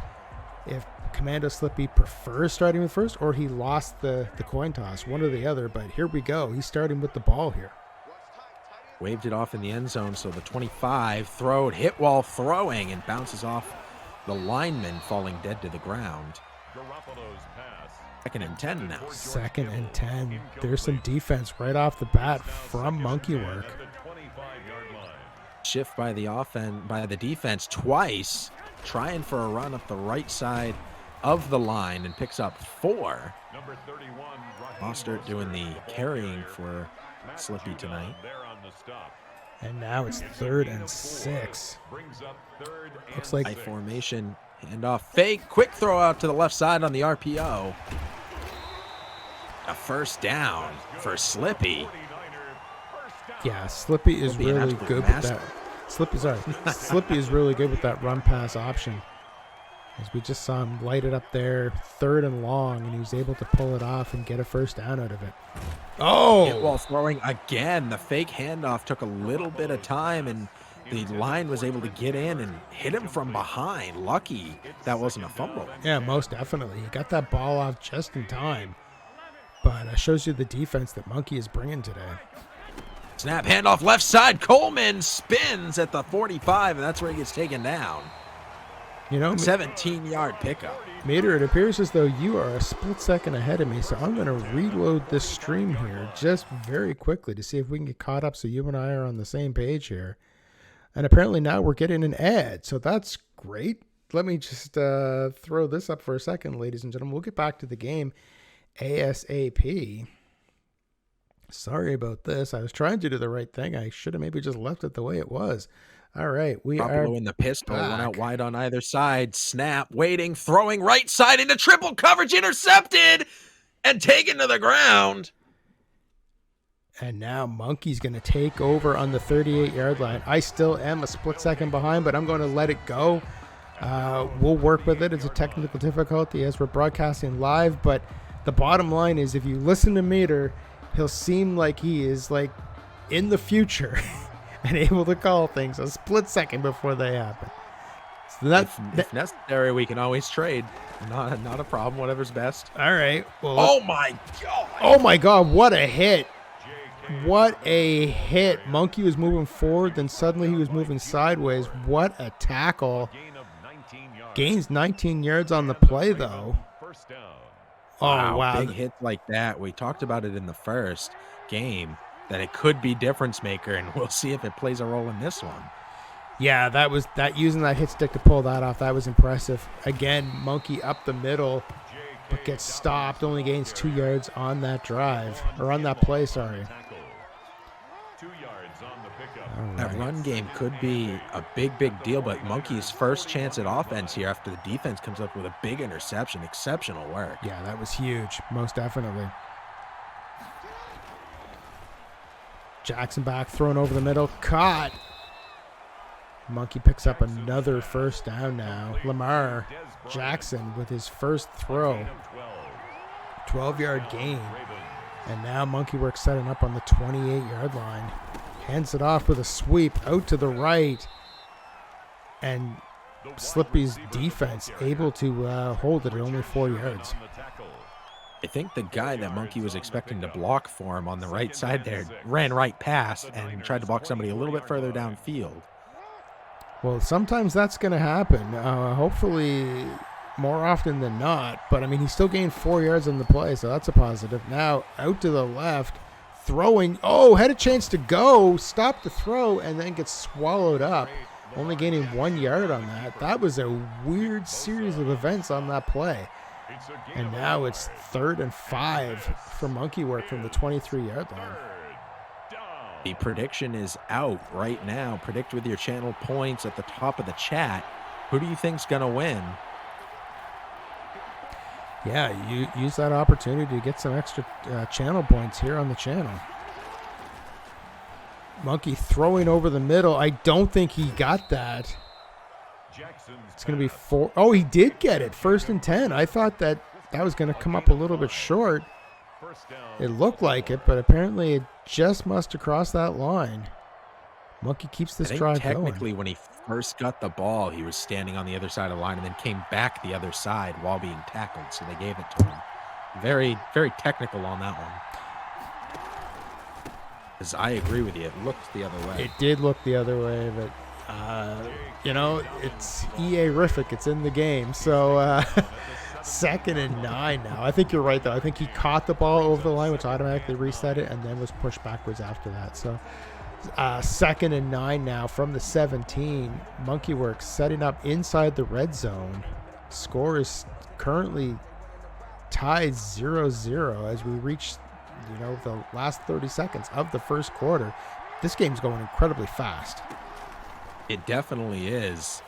CommandoSlippy prefers starting with first or he lost the coin toss, one or the other, but here we go. He's starting with the ball here. Waved it off in the end zone, so the 25 throwed, hit while throwing, and bounces off the lineman, falling dead to the ground. Second and 10 now. Second and 10. There's some defense right off the bat from Monkeywork. Shift by the defense twice, trying for a run up the right side of the line, and picks up 4. Mostert doing the carrying for Slippy tonight. And now it's 3rd and 6. Looks like high formation, handoff, fake, quick throw out to the left side on the RPO. A first down for Slippy. Yeah, Slippy is really good with that. Slippy is really good with that run pass option. As we just saw him light it up there, 3rd and long, and he was able to pull it off and get a first down out of it. Oh! Hit while throwing again. The fake handoff took a little bit of time, and the line was able to get in and hit him from behind. Lucky that wasn't a fumble. Yeah, most definitely. He got that ball off just in time. But it shows you the defense that Monkey is bringing today. Snap handoff left side. Coleman spins at the 45, and that's where he gets taken down. 17-yard pickup. Mater, it appears as though you are a split second ahead of me, so I'm going to reload this stream here just very quickly to see if we can get caught up so you and I are on the same page here. And apparently now we're getting an ad, so that's great. Let me just throw this up for a second, ladies and gentlemen. We'll get back to the game ASAP. Sorry about this. I was trying to do the right thing. I should have maybe just left it the way it was. All right, we are in the pistol, one out wide on either side. Snap, waiting, throwing right side into triple coverage, intercepted, and taken to the ground. And now Monkey's going to take over on the 38-yard line. I still am a split second behind, but I'm going to let it go. We'll work with it. It's a technical difficulty as we're broadcasting live, but the bottom line is if you listen to Meter, he'll seem like he is like in the future and able to call things a split second before they happen. So if necessary, we can always trade. Not a problem. Whatever's best. All right. Well, oh my God! Oh my God! What a hit! What a hit! Monkey was moving forward, then suddenly he was moving sideways. What a tackle! Gains 19 yards on the play, though. Oh wow! Big hits like that. We talked about it in the first game. That it could be difference maker, and we'll see if it plays a role in this one. Yeah, that using that hit stick to pull that off, that was impressive. Again, Monkey up the middle, but gets stopped, only gains 2 yards on that drive, or on that play, sorry. Right. That run game could be a big deal, but Monkey's first chance at offense here after the defense comes up with a big interception. Exceptional work. Yeah, that was huge, most definitely. Jackson back, thrown over the middle, caught. Monkey picks up another first down now. Lamar Jackson with his first throw. 12-yard gain. And now Monkeywork setting up on the 28-yard line. Hands it off with a sweep out to the right. And Slippy's defense able to hold it at only 4 yards. I think the guy that Monkey was expecting to block for him on the right side there ran right past and tried to block somebody a little bit further downfield. Well, sometimes that's going to happen. Hopefully more often than not. But, I mean, he still gained 4 yards on the play, so that's a positive. Now out to the left, throwing. Oh, had a chance to go, stop the throw, and then gets swallowed up. Only gaining 1 yard on that. That was a weird series of events on that play. And now it's 3rd and 5 for Monkeywork from the 23-yard line. The prediction is out right now. Predict with your channel points at the top of the chat. Who do you think's going to win? Yeah, you use that opportunity to get some extra channel points here on the channel. Monkey throwing over the middle. I don't think he got that. It's going to be 4. Oh, he did get it. 1st and 10. I thought that was going to come up a little bit short. It looked like it, but apparently it just must have crossed that line. Monkey keeps this drive going. Technically, when he first got the ball, he was standing on the other side of the line and then came back the other side while being tackled, so they gave it to him. Very, very technical on that one. Because I agree with you, it looked the other way. It did look the other way, but, you know, it's EA-rific. It's in the game. So, 2nd and 9 now. I think you're right, though. I think he caught the ball over the line, which automatically reset it, and then was pushed backwards after that. So, 2nd and 9 now from the 17. Monkeywork setting up inside the red zone. Score is currently tied 0-0 as we reach, you know, the last 30 seconds of the first quarter. This game's going incredibly fast. It definitely is.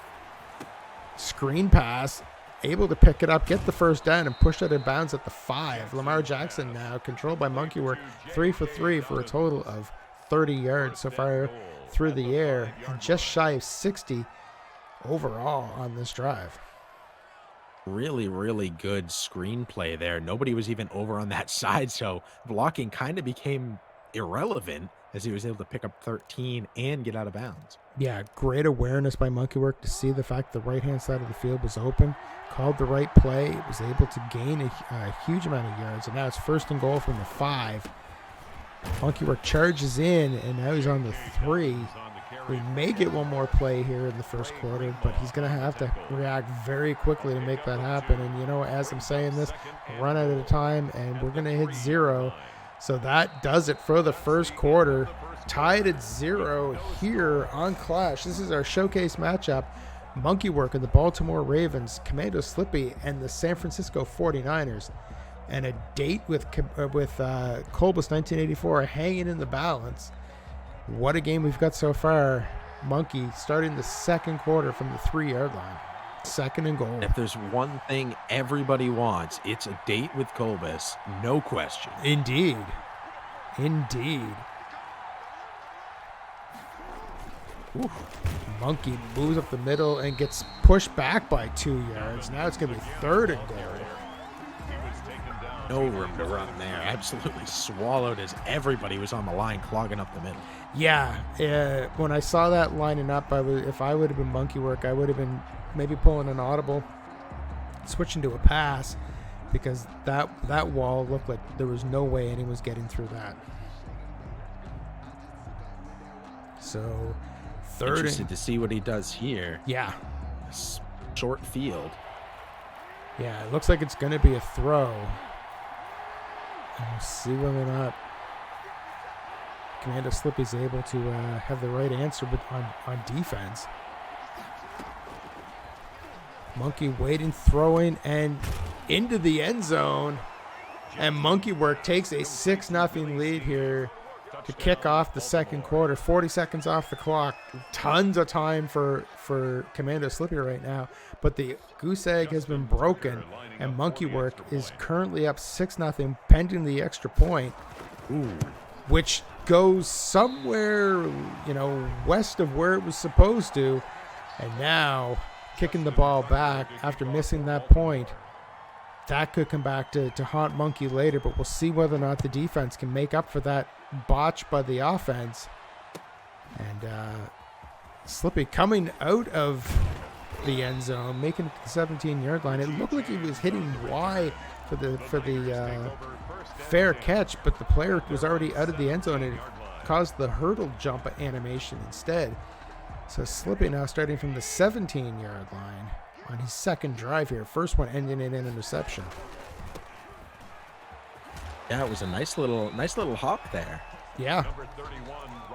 Screen pass, able to pick it up, get the first down, and push it in bounds at the 5. Lamar Jackson now controlled by Monkeywork, 3 for 3 for a total of 30 yards so far through the air, and just shy of 60 overall on this drive. Really, really good screenplay there. Nobody was even over on that side, so blocking kind of became irrelevant as he was able to pick up 13 and get out of bounds. Yeah, great awareness by Monkeywork to see the fact the right-hand side of the field was open, called the right play, was able to gain a huge amount of yards, and now it's 1st and goal from the 5. Monkeywork charges in, and now he's on the 3. We may get one more play here in the first quarter, but he's going to have to react very quickly to make that happen. And, you know, as I'm saying this, run out of time, and we're going to hit 0. So that does it for the first quarter. Tied at 0 here on Clash. This is our showcase matchup. Monkeywork and the Baltimore Ravens, CommandoSlippy and the San Francisco 49ers. And a date with Colbus 1984 hanging in the balance. What a game we've got so far. Monkey starting the second quarter from the 3-yard line. 2nd and goal. If there's one thing everybody wants, it's a date with Colbus. No question. Indeed. Indeed. Oof. Monkey moves up the middle and gets pushed back by 2 yards. Now it's going to be 3rd and goal. No room to run there. Absolutely swallowed as everybody was on the line clogging up the middle. Yeah, when I saw that lining up, if I would have been Monkeywork, I would have been maybe pulling an audible, switching to a pass, because that wall looked like there was no way anyone was getting through that. So, 3rd. Interested to see what he does here. Yeah. Short field. Yeah, it looks like it's going to be a throw. And we'll see whether or not CommandoSlippy is able to have the right answer on defense. Monkey waiting, throwing, and into the end zone. And Monkeywork takes a 6-0 lead here to kick off the second quarter. 40 seconds off the clock. Tons of time for CommandoSlippy right now. But the goose egg has been broken, and Monkeywork is currently up 6-0 pending the extra point. Ooh. Which goes somewhere, you know, west of where it was supposed to. And now kicking the ball back after missing that point. That could come back to haunt Monkey later, but we'll see whether or not the defense can make up for that botch by the offense. And Slippy coming out of the end zone, making it to the 17-yard line. It looked like he was hitting Y for the fair catch, but the player was already out of the end zone and it caused the hurdle jump animation instead. So Slippy now starting from the 17-yard line on his second drive here. First one ending in an interception. Yeah, it was a nice little hop there. Yeah.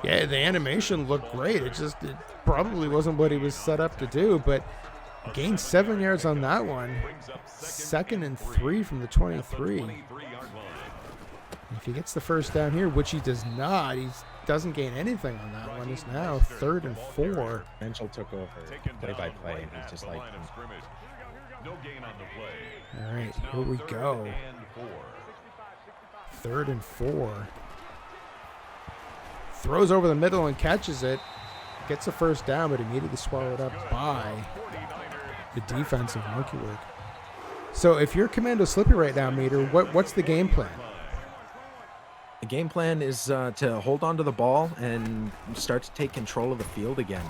Yeah, the animation looked great. It probably wasn't what he was set up to do, but gained 7 yards on that one. 2nd and 3 from the 23. If he gets the first down here, which he does not, he doesn't gain anything on that one. It's now 3rd and 4. Mitchell took over play-by-play, and he's just like, all right, here we go. 3rd and 4. Throws over the middle and catches it. Gets a first down, but immediately swallowed up by the defensive Monkeywork. So if you're CommandoSlippy right now, Meter, what's the game plan? game plan is to hold on to the ball and start to take control of the field again.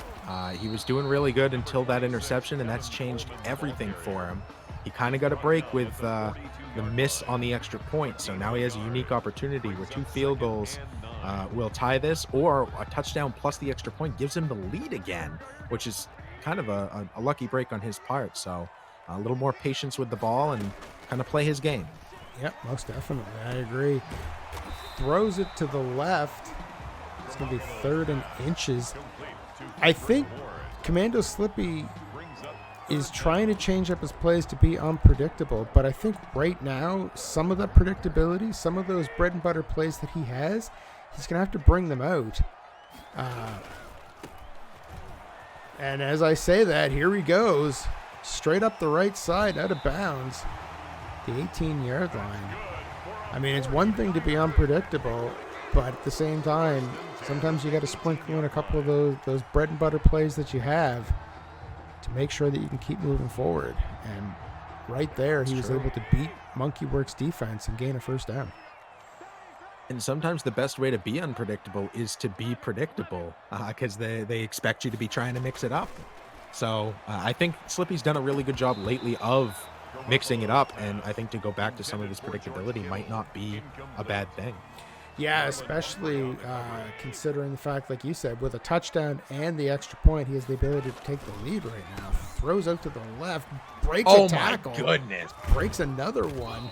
He was doing really good until that interception, and that's changed everything for him. He kind of got a break with the miss on the extra point, so now he has a unique opportunity where 2 field goals will tie this, or a touchdown plus the extra point gives him the lead again, which is kind of a lucky break on his part. So a little more patience with the ball and kind of play his game. Yep, most definitely. I agree. Throws it to the left. It's going to be 3rd and inches. I think CommandoSlippy is trying to change up his plays to be unpredictable, but I think right now some of that predictability, some of those bread and butter plays that he has, he's going to have to bring them out. And as I say that, here he goes, straight up the right side, out of bounds, the 18-yard line. I mean, it's one thing to be unpredictable, but at the same time, sometimes you got to sprinkle in a couple of those bread and butter plays that you have to make sure that you can keep moving forward. And right there, he was able to beat Monkeywork's defense and gain a first down. And sometimes the best way to be unpredictable is to be predictable, because they expect you to be trying to mix it up. So I think Slippy's done a really good job lately of mixing it up, and I think to go back to some of his predictability might not be a bad thing. Yeah, especially considering the fact, like you said, with a touchdown and the extra point, he has the ability to take the lead right now. Throws out to the left, breaks a tackle. Oh, my goodness. Breaks another one.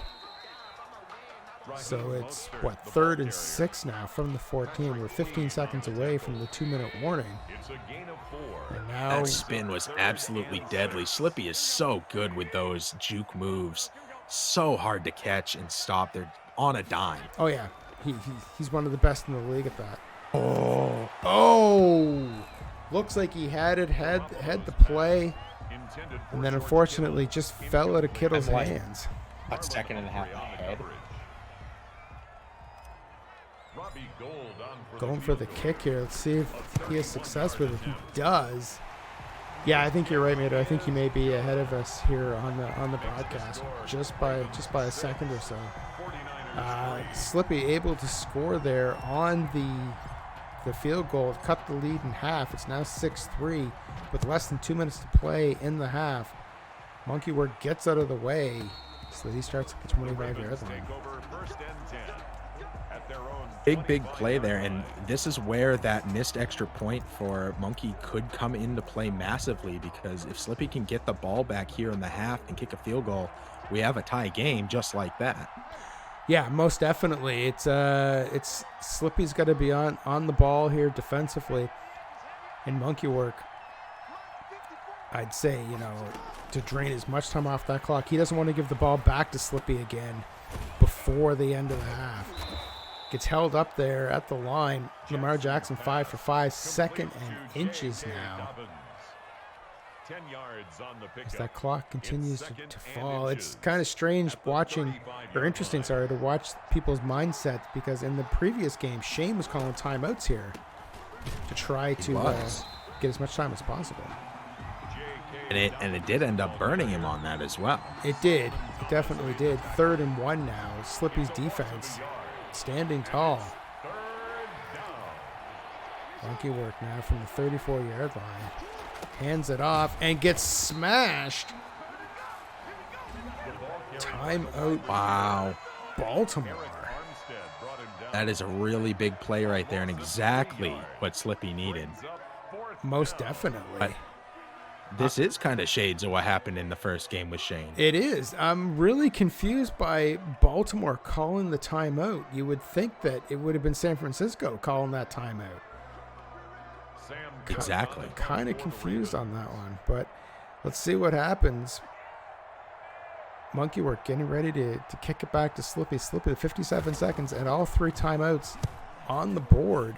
So it's, 3rd and 6 now from the 14. We're 15 seconds away from the 2-minute warning. And now that spin was absolutely deadly. Slippy is so good with those juke moves. So hard to catch and stop. They're on a dime. Oh, yeah. He's one of the best in the league at that. Oh! Looks like he had the play, and then unfortunately just fell out of Kittle's hands. A second and a half ahead. Going for the kick here. Let's see if he has success with it. He does. Yeah, I think you're right, mate. I think he may be ahead of us here on the broadcast just by a second or so. Slippy able to score there on the field goal, cut the lead in half. It's now 6-3 with less than 2 minutes to play in the half. Monkeywork gets out of the way, so he starts at the 25-yard line. Big play there, and this is where that missed extra point for Monkey could come into play massively, because if Slippy can get the ball back here in the half and kick a field goal, we have a tie game just like that. Yeah, most definitely. It's Slippy's got to be on the ball here defensively, and Monkeywork, I'd say, to drain as much time off that clock. He doesn't want to give the ball back to Slippy again before the end of the half. Gets held up there at the line. Lamar Jackson 5 for 5, 2nd and inches now. As that clock continues to fall. It's kind of strange interesting to watch people's mindsets, because in the previous game, Shane was calling timeouts here to try to get as much time as possible. And it did end up burning him on that as well. It did. It definitely did. 3rd and 1 now. Slippy's defense standing tall. Monkeywork now from the 34-yard line. Hands it off and gets smashed. Timeout. Wow. Baltimore. That is a really big play right there, and exactly what Slippy needed. Most definitely. But this is kind of shades of what happened in the first game with Shane. It is. I'm really confused by Baltimore calling the timeout. You would think that it would have been San Francisco calling that timeout. Exactly. Kind of confused on that one, but let's see what happens. Monkeywork getting ready to kick it back to Slippy. Slippy, 57 seconds and all 3 timeouts on the board.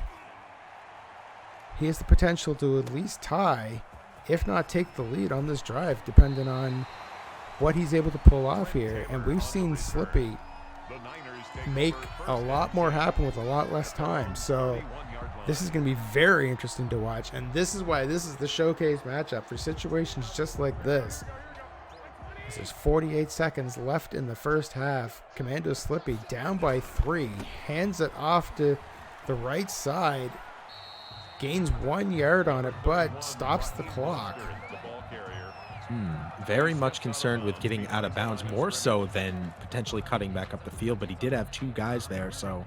He has the potential to at least tie, if not take the lead on this drive, depending on what he's able to pull off here. And we've seen Slippy make a lot more happen with a lot less time. So this is going to be very interesting to watch. And this is why this is the showcase matchup for situations just like this. There's 48 seconds left in the first half. CommandoSlippy down by 3. Hands it off to the right side. Gains 1 yard on it, but stops the clock. Very much concerned with getting out of bounds, more so than potentially cutting back up the field, but he did have 2 guys there, so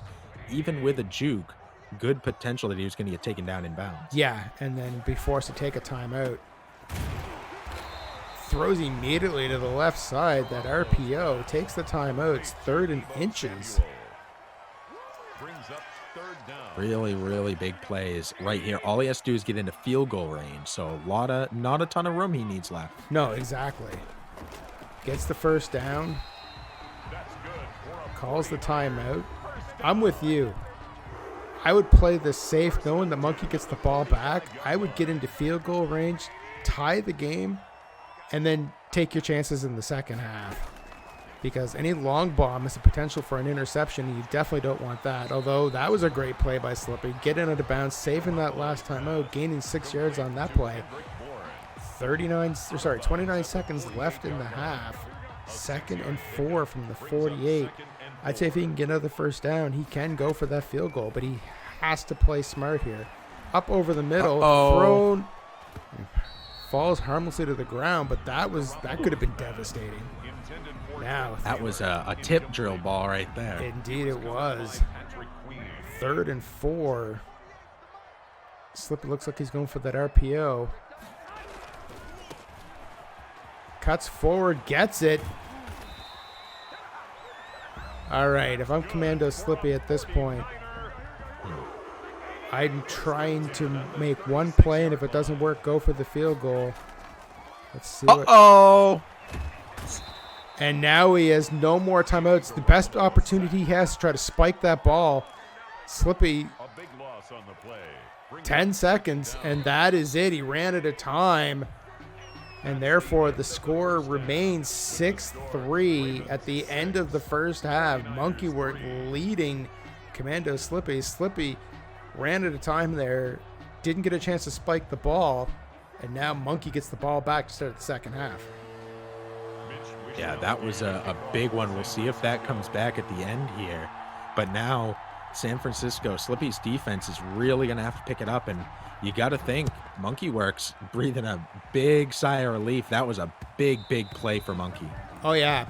even with a juke, good potential that he was going to get taken down in bounds. Yeah, and then be forced to take a timeout. Throws immediately to the left side. That RPO takes the timeout. It's 3rd and inches. Really, really big plays right here. All he has to do is get into field goal range, so not a ton of room he needs left. No, exactly. Gets the first down. Calls the timeout. I'm with you. I would play this safe knowing the Monkey gets the ball back. I would get into field goal range, tie the game, and then take your chances in the second half. Because any long bomb has the potential for an interception, and you definitely don't want that. Although that was a great play by Slippy. Getting out of bounds, saving that last time out, gaining 6 yards on that play. 29 seconds left in the half. 2nd and 4 from the 48. I'd say if he can get another first down, he can go for that field goal, but he has to play smart here. Up over the middle, thrown, falls harmlessly to the ground, but that could have been devastating. Now that was a tip drill ball right there. Indeed it was. 3rd and 4. Slippy looks like he's going for that RPO. Cuts forward, gets it. All right, if I'm CommandoSlippy at this point, I'm trying to make one play, and if it doesn't work, go for the field goal. Let's see. And now he has no more timeouts. The best opportunity he has to try to spike that ball. Slippy, 10 seconds, and that is it. He ran out of time. And therefore, the score remains 6-3 at the end of the first half. Monkeywork leading CommandoSlippy. Slippy ran out of time there, didn't get a chance to spike the ball, and now Monkey gets the ball back to start the second half. Yeah, that was a big one. We'll see if that comes back at the end here. But now, San Francisco, Slippy's defense is really going to have to pick it up, and you got to think Monkeywork's breathing a big sigh of relief. That was a big, big play for Monkey. Oh, yeah.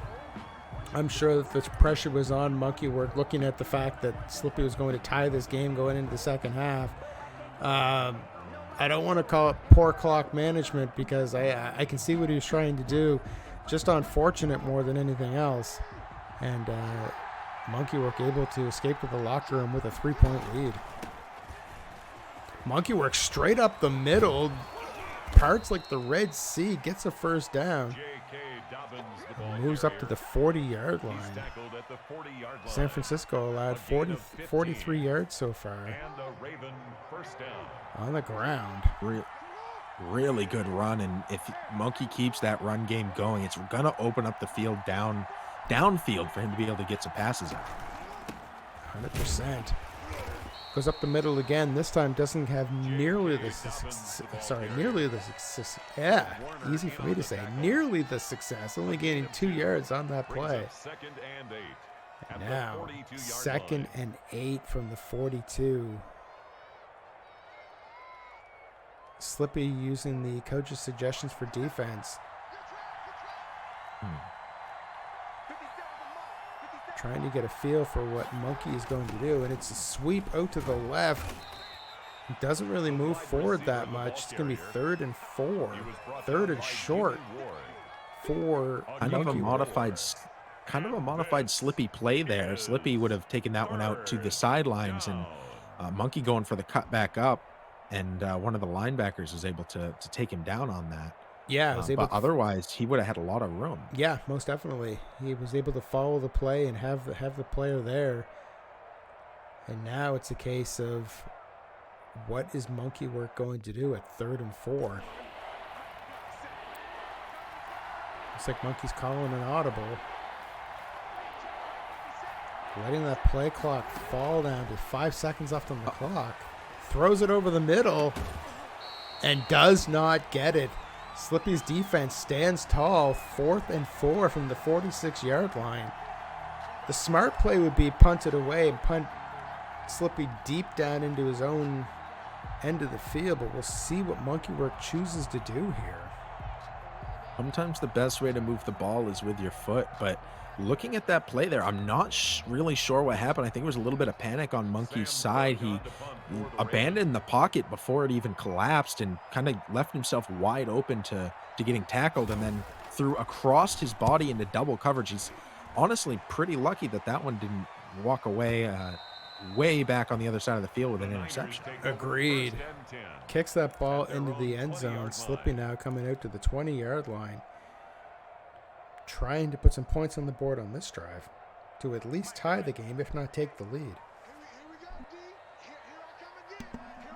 I'm sure that the pressure was on Monkeywork, looking at the fact that Slippy was going to tie this game going into the second half. I don't want to call it poor clock management because I can see what he was trying to do. Just unfortunate more than anything else. And Monkeywork able to escape to the locker room with a 3-point lead. Monkeywork straight up the middle, parts like the Red Sea, gets a first down. Moves up to the 40-yard line. San Francisco allowed 43 yards so far. On the ground. Really good run, and if Monkey keeps that run game going, it's going to open up the field downfield for him to be able to get some passes out. 100%. Goes up the middle again. This time doesn't have nearly the success. Yeah, easy for me to say. Nearly the success. Only gaining 2 yards on that play. Now, 2nd and 8 from the 42. Slippy using the coach's suggestions for defense. Trying to get a feel for what Monkey is going to do, and it's a sweep out to the left. It doesn't really move forward that much. It's going to be 3rd and 4. 3rd and short for kind of a modified Slippy play there. Slippy would have taken that one out to the sidelines, and Monkey going for the cut back up, and one of the linebackers was able to take him down on that. Yeah, but otherwise he would have had a lot of room. Yeah, most definitely. He was able to follow the play and have the player there. And now it's a case of what is Monkeywork going to do at 3rd and 4? Looks like Monkey's calling an audible. Letting that play clock fall down to 5 seconds left on the clock. Throws it over the middle and does not get it. Slippy's defense stands tall, 4th and 4 from the 46-yard line. The smart play would be punted away and punt Slippy deep down into his own end of the field, but we'll see what Monkeywork chooses to do here. Sometimes the best way to move the ball is with your foot, but looking at that play there, I'm not really sure what happened. I think it was a little bit of panic on Monkey's side. He abandoned the pocket before it even collapsed and kind of left himself wide open to getting tackled, and then threw across his body into double coverage. He's honestly pretty lucky that that one didn't walk away way back on the other side of the field with an interception. Agreed. Kicks that ball into the end zone. Slippy now coming out to the 20-yard line, trying to put some points on the board on this drive to at least tie the game, if not take the lead.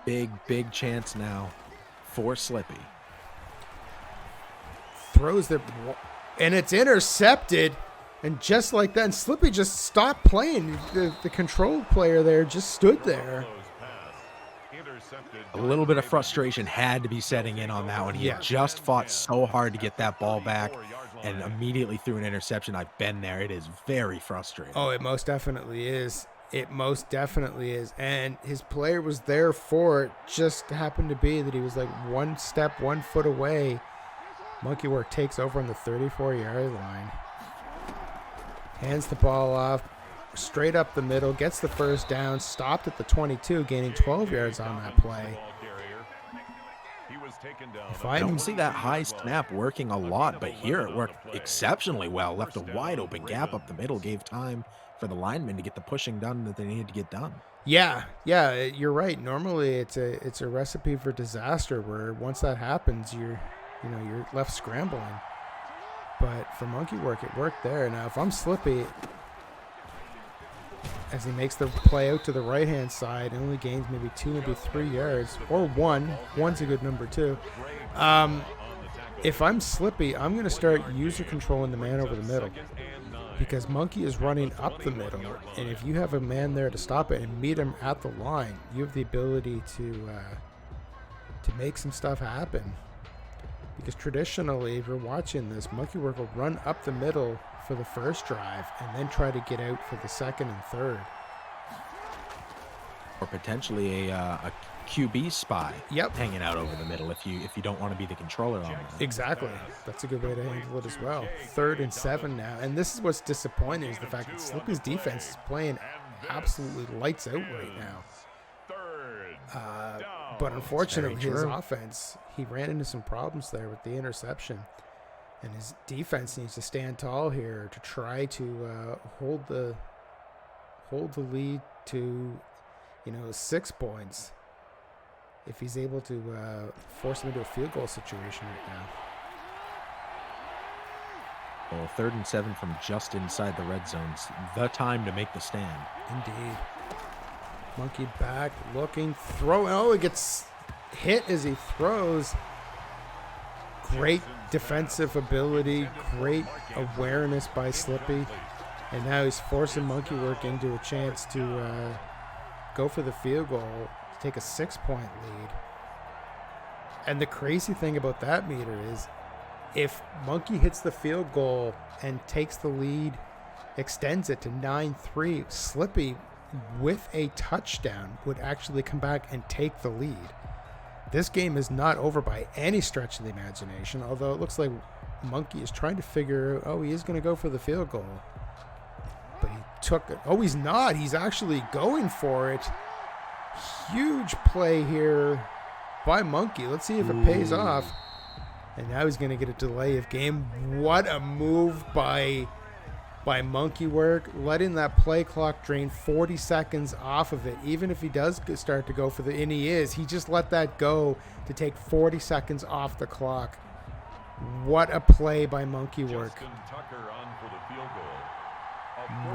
Big chance now for Slippy. Throws it, and it's intercepted. And just like that, and Slippy just stopped playing. The control player there just stood there. A little bit of frustration had to be setting in on that one. He had just fought so hard to get that ball back and immediately threw an interception. I've been there. It is very frustrating. Oh, it most definitely is. It most definitely is. And his player was there for it. Just happened to be that he was like 1 foot away. Monkeywork takes over on the 34-yard line. Hands the ball off, straight up the middle, gets the first down, stopped at the 22, gaining 12 yards on that play. I don't see that high snap working a lot, but here it worked exceptionally well. Left a wide open gap up the middle, gave time for the linemen to get the pushing done that they needed to get done. Yeah, you're right. Normally it's a recipe for disaster where once that happens, you're left scrambling. But for Monkeywork, it worked there. Now, if I'm Slippy, as he makes the play out to the right-hand side, only gains maybe 2, maybe 3 yards, or 1. 1's a good number, too. If I'm Slippy, I'm going to start user controlling the man over the middle, because Monkey is running up the middle, and if you have a man there to stop it and meet him at the line, you have the ability to make some stuff happen. Because traditionally, if you're watching this, Monkeywork will run up the middle for the first drive and then try to get out for the second and third. Or potentially a QB spy hanging out over the middle if you don't want to be the controller on that. Exactly. That's a good way to handle it as well. 3rd and 7 now. And this is what's disappointing is the fact that Slippy's defense is playing absolutely lights out right now. But unfortunately, his offense, he ran into some problems there with the interception. And his defense needs to stand tall here to try to hold the lead to, 6 points. If he's able to force them into a field goal situation right now. Well, 3rd and 7 from just inside the red zone's the time to make the stand. Indeed. Monkey back, looking, throwing. Oh, it gets hit as he throws. Great defensive ability, great awareness by Slippy. And now he's forcing Monkeywork into a chance to go for the field goal to take a 6-point lead. And the crazy thing about that meter is if Monkey hits the field goal and takes the lead, extends it to 9-3, Slippy with a touchdown would actually come back and take the lead. This game is not over by any stretch of the imagination, although it looks like Monkey is trying to figure out, he is going to go for the field goal. But he took it. Oh, he's not. He's actually going for it. Huge play here by Monkey. Let's see if it pays off. And now he's going to get a delay of game. What a move by Monkeywork, letting that play clock drain 40 seconds off of it. Even if he does start to go for the, and he just let that go to take 40 seconds off the clock. What a play by Monkeywork.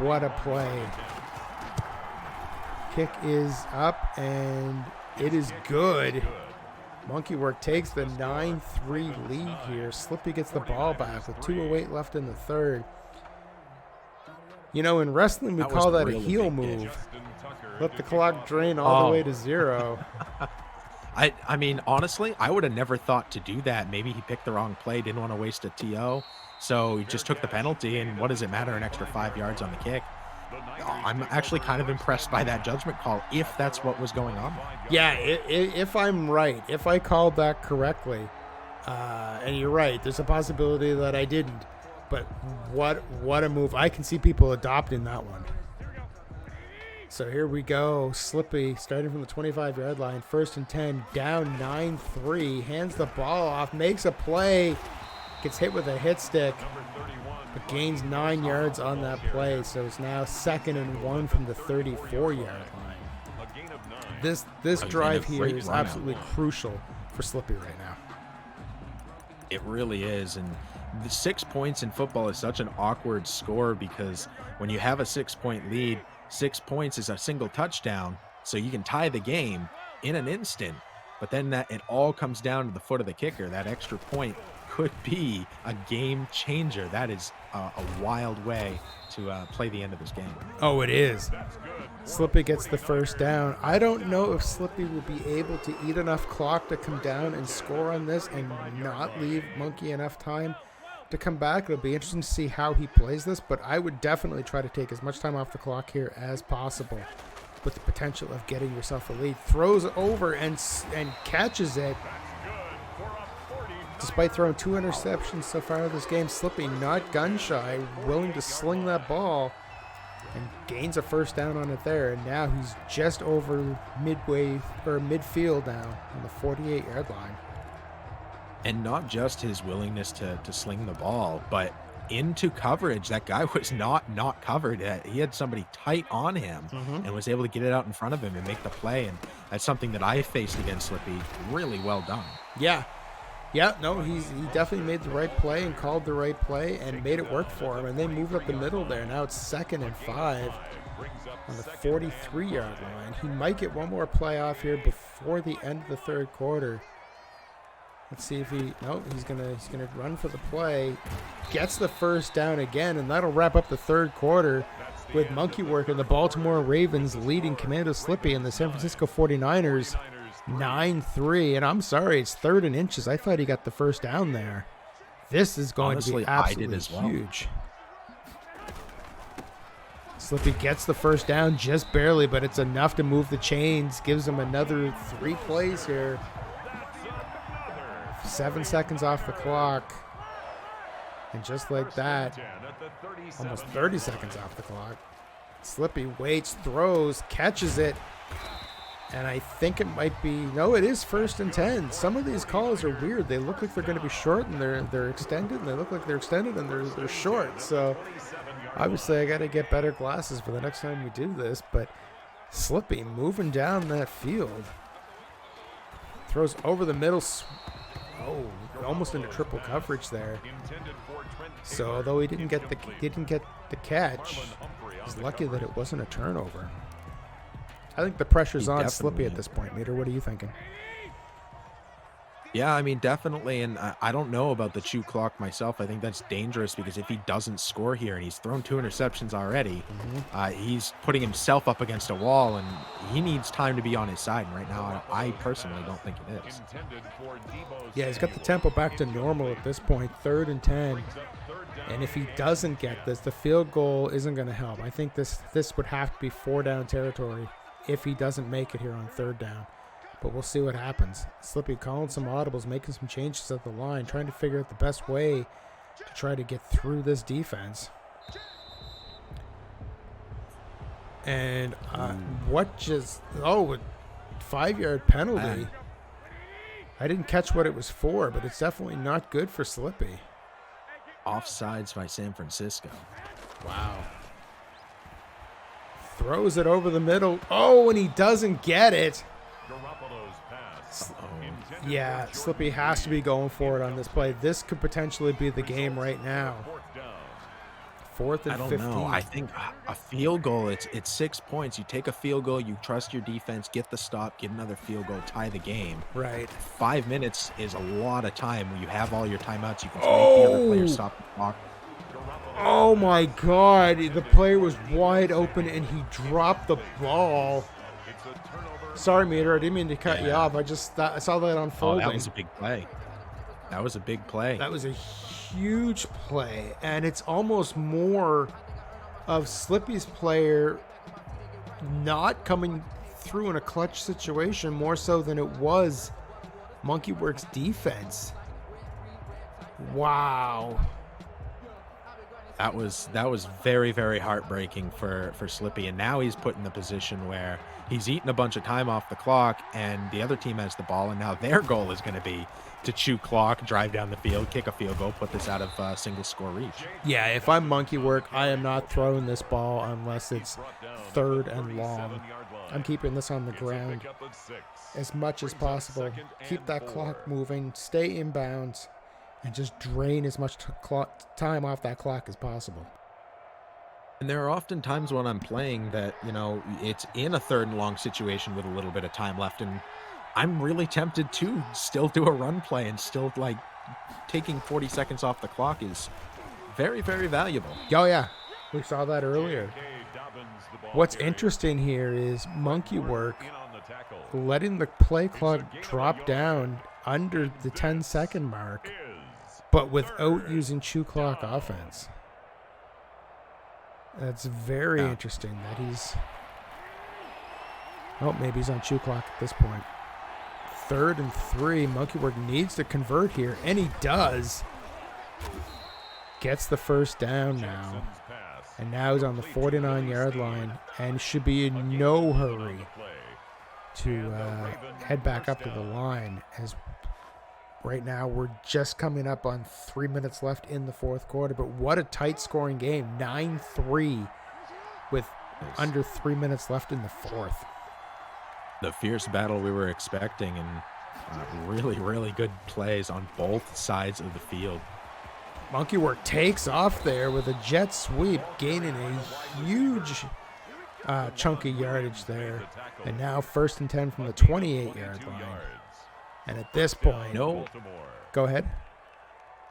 What a play. Kick is up, and it is good. Monkeywork takes the 9-3 lead here. Slippy gets the ball back with 2:08 left in the third. In wrestling, we call that a heel move. Let the clock drain all the way to 0. I mean, honestly, I would have never thought to do that. Maybe he picked the wrong play, didn't want to waste a TO, so he just took the penalty, and what does it matter, an extra 5 yards on the kick? I'm actually kind of impressed by that judgment call, if that's what was going on. Yeah, if I'm right, if I called that correctly, and you're right, there's a possibility that I didn't, but what a move. I can see people adopting that one. So here we go. Slippy starting from the 25-yard line. 1st and 10, down 9-3. Hands the ball off, makes a play. Gets hit with a hit stick, but gains 9 yards on that play. So it's now 2nd and 1 from the 34-yard line. This drive here is absolutely crucial for Slippy right now. It really is. And the 6 points in football is such an awkward score, because when you have a 6-point lead, 6 points is a single touchdown, so you can tie the game in an instant. But then it all comes down to the foot of the kicker. That extra point could be a game changer. That is a wild way to play the end of this game. Oh, it is. Slippy gets the 1st down. I don't know if Slippy will be able to eat enough clock to come down and score on this and not leave Monkey enough time to come back. It'll be interesting to see how he plays this, but I would definitely try to take as much time off the clock here as possible, with the potential of getting yourself a lead. Throws over and catches it. Despite throwing 2 interceptions so far this game, Slippy not gun shy, willing to sling that ball, and gains a 1st down on it there. And now he's just over midfield now on the 48-yard line. And not just his willingness to sling the ball, but into coverage. That guy was not covered. He had somebody tight on him and was able to get it out in front of him and make the play. And that's something that I faced against Slippy. Really well done. Yeah, no, he definitely made the right play and called the right play and made it work for him. And they moved up the middle there. Now it's 2nd and 5 on the 43-yard line. He might get one more play off here before the end of the 3rd quarter. Let's see if he's gonna run for the play. Gets the 1st down again, and that'll wrap up the 3rd quarter with Monkeywork and the Baltimore Ravens leading CommandoSlippy and the San Francisco 49ers 9-3. And I'm sorry, it's 3rd and inches. I thought he got the 1st down there. This is going to be absolutely huge. Slippy gets the 1st down just barely, but it's enough to move the chains. Gives him another 3 plays here. 7 seconds off the clock. And just like that, almost 30 seconds off the clock. Slippy waits, throws, catches it. And I think it might be, no, it is 1st and 10. Some of these calls are weird. They look like they're going to be short and they're extended, and they look like they're extended and they're short. So obviously I got to get better glasses for the next time we do this. But Slippy moving down that field. Throws over the middle. Oh, almost into triple coverage there. So although he didn't get the catch, he's lucky that it wasn't a turnover. I think the pressure's on Slippy at this point. Meter, what are you thinking? Yeah, I mean, definitely. And I don't know about the chew clock myself. I think that's dangerous, because if he doesn't score here, and he's thrown 2 interceptions already, he's putting himself up against a wall, and he needs time to be on his side. And right now, I personally don't think it is. Yeah, he's got the tempo back to normal at this point, 3rd and 10. And if he doesn't get this, the field goal isn't going to help. I think this would have to be 4-down territory if he doesn't make it here on 3rd down. But we'll see what happens. Slippy calling some audibles, making some changes at the line, trying to figure out the best way to try to get through this defense. And a 5-yard penalty. I didn't catch what it was for, but it's definitely not good for Slippy. Offsides by San Francisco. Wow. Throws it over the middle. Oh, and he doesn't get it. Yeah, Slippy has to be going for it on this play. This could potentially be the game right now. 4th and 15. I don't know. I think a field goal, it's 6 points. You take a field goal, you trust your defense, get the stop, get another field goal, tie the game. Right. 5 minutes is a lot of time. When you have all your timeouts, you can make the other player stop the clock. Oh my God. The player was wide open and he dropped the ball. Sorry, Meter. I didn't mean to cut you off. I saw that Oh, unfolding. that was a big play. That was a big play. That was a huge play, and it's almost more of Slippy's player not coming through in a clutch situation more so than it was Monkeywork's defense. Wow. That was very, very heartbreaking for Slippy, and now he's put in the position where he's eaten a bunch of time off the clock, and the other team has the ball, and now their goal is going to be to chew clock, drive down the field, kick a field goal, put this out of single score reach. Yeah, if I'm Monkeywork, I am not throwing this ball unless it's 3rd and long. I'm keeping this on the ground as much as possible. Keep that clock moving, stay inbounds, and just drain as much time off that clock as possible. And there are often times when I'm playing that, it's in a 3rd and long situation with a little bit of time left, and I'm really tempted to still do a run play, and still, taking 40 seconds off the clock is very, very valuable. Oh, yeah. We saw that earlier. What's interesting here is Monkeywork letting the play clock drop down under the 10-second mark, but without using chew clock offense. That's very interesting that he's... Oh, maybe he's on chew clock at this point. 3rd and 3. Monkeywork needs to convert here, and he does. Gets the first down now. And now he's on the 49-yard line and should be in no hurry to head back up to the line, as right now we're just coming up on 3 minutes left in the 4th quarter. But what a tight scoring game. 9-3 with under 3 minutes left in the 4th. The fierce battle we were expecting, and really, really good plays on both sides of the field. Monkeywork takes off there with a jet sweep, gaining a huge chunk of yardage there. And now 1st and 10 from the 28-yard line. And at this point, go ahead.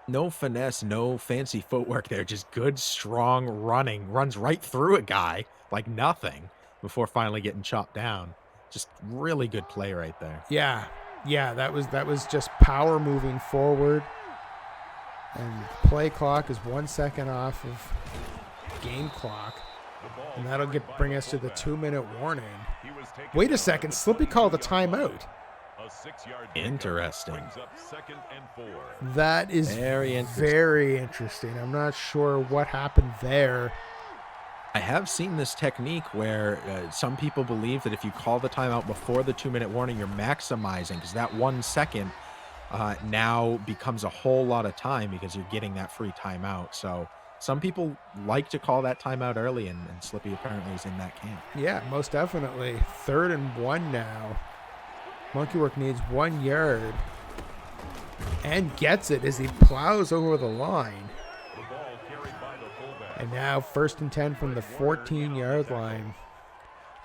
No finesse, no fancy footwork there. Just good, strong running. Runs right through a guy like nothing before finally getting chopped down. Just really good play right there. Yeah, that was just power moving forward. And play clock is 1 second off of game clock. And that'll bring us to the 2-minute warning. Wait a second, Slippy called a timeout. Interesting. That is very interesting. I'm not sure what happened there. I have seen this technique where some people believe that if you call the timeout before the 2-minute warning, you're maximizing, because that 1 second now becomes a whole lot of time because you're getting that free timeout. So some people like to call that timeout early, and Slippy apparently is in that camp. Yeah, most definitely. 3rd and 1 now. Monkeywork needs 1 yard and gets it as he plows over the line. And now 1st and 10 from the 14-yard line.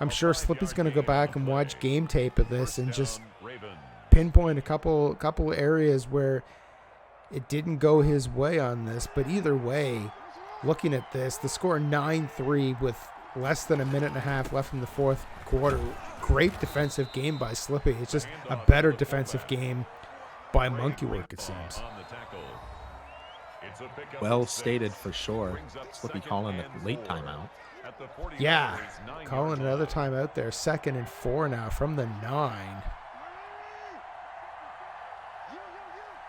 I'm sure Slippy's going to go back and watch game tape of this and just pinpoint a couple areas where it didn't go his way on this. But either way, looking at this, the score 9-3 with less than a minute and a half left in the 4th quarter. Great defensive game by Slippy. It's just a better defensive game by Monkeywork, it seems. Well stated for sure. Slippy calling the late timeout. Yeah, calling another timeout there. 2nd and 4 now from the 9.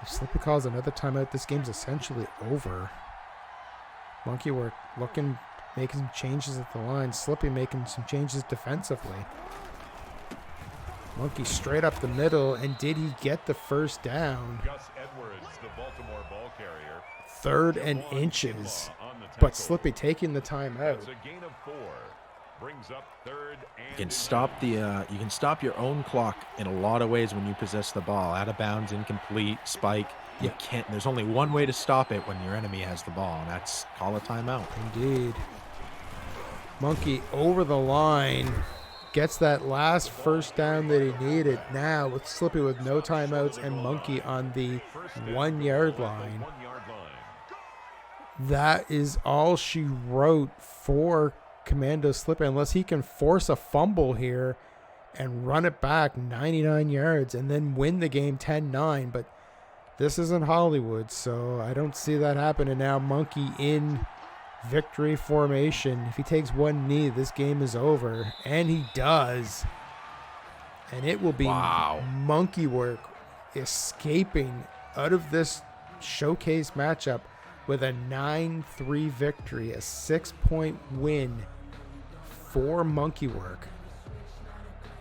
If Slippy calls another timeout, this game's essentially over. Monkeywork making some changes at the line. Slippy making some changes defensively. Monkey straight up the middle, and did he get the first down? 3rd and inches, but Slippy taking the timeout. You can stop your own clock in a lot of ways when you possess the ball. Out of bounds, incomplete, spike. You can't. There's only one way to stop it when your enemy has the ball, and that's call a timeout. Indeed. Monkey over the line, gets that last first down that he needed. Now with Slippy with no timeouts and Monkey on the 1 yard line. That is all she wrote for CommandoSlippy, unless he can force a fumble here and run it back 99 yards and then win the game 10-9. But this isn't Hollywood, so I don't see that happening now. Monkey in victory formation. If he takes one knee, this game is over. And he does. And it will be Monkeywork escaping out of this showcase matchup with a 9-3 victory, a 6-point win for Monkeywork.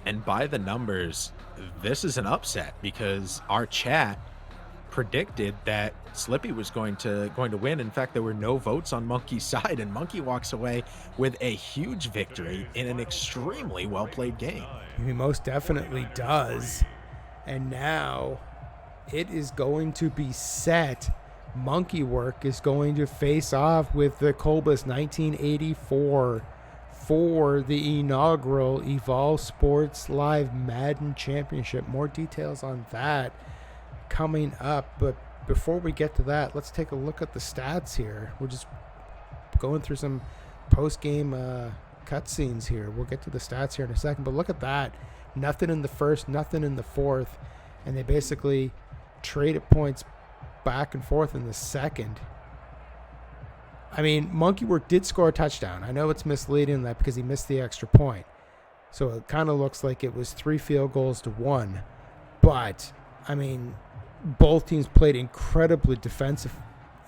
And by the numbers, this is an upset because our chat predicted that Slippy was going to win. In fact, there were no votes on Monkey's side, and Monkey walks away with a huge victory in an extremely well-played game. He most definitely does. And now it is going to be set. Monkeywork is going to face off with the Colbus 1984 for the inaugural EvolveSportsLIVE Madden Championship. More details on that coming up. But before we get to that, let's take a look at the stats here. We're just going through some post-game cutscenes here. We'll get to the stats here in a second. But look at that. Nothing in the first, nothing in the fourth. And they basically traded points back and forth in the second. I mean, Monkeywork did score a touchdown. I know it's misleading that because he missed the extra point. So it kind of looks like it was 3 field goals to 1. But, I mean, both teams played incredibly defensive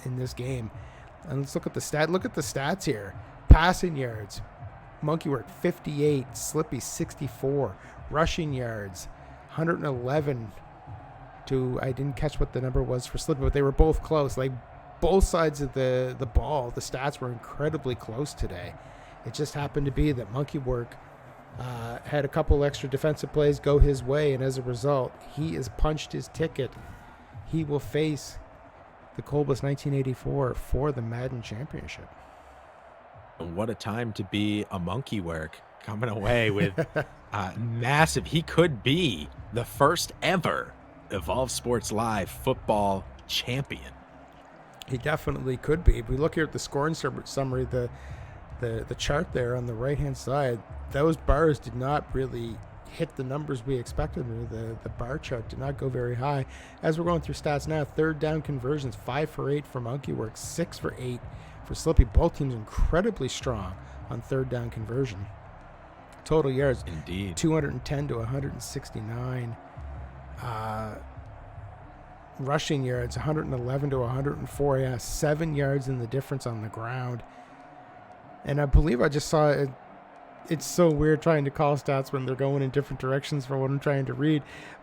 in this game. And let's look at the stats here. Passing yards, Monkeywork 58, Slippy 64. Rushing yards, 111 to, I didn't catch what the number was for Slippy, but they were both close. Like, both sides of the ball, the stats were incredibly close today. It just happened to be that Monkeywork had a couple extra defensive plays go his way, and as a result, he has punched his ticket. He will face the Colbus 1984 for the Madden Championship. What a time to be a Monkeywork, coming away with massive. He could be the first ever EvolveSportsLIVE football champion. He definitely could be. If we look here at the scoring summary, the chart there on the right-hand side, those bars did not really hit the numbers we expected. The bar chart did not go very high. As we're going through stats now, third down conversions, 5 for 8 for Monkeywork, 6 for 8 for Slippy. Both teams incredibly strong on third down conversion. Total yards, indeed, 210 to 169. Rushing yards, 111 to 104. Yeah, 7 yards in the difference on the ground. And I believe I just saw it. It's so weird trying to call stats when they're going in different directions from what I'm trying to read.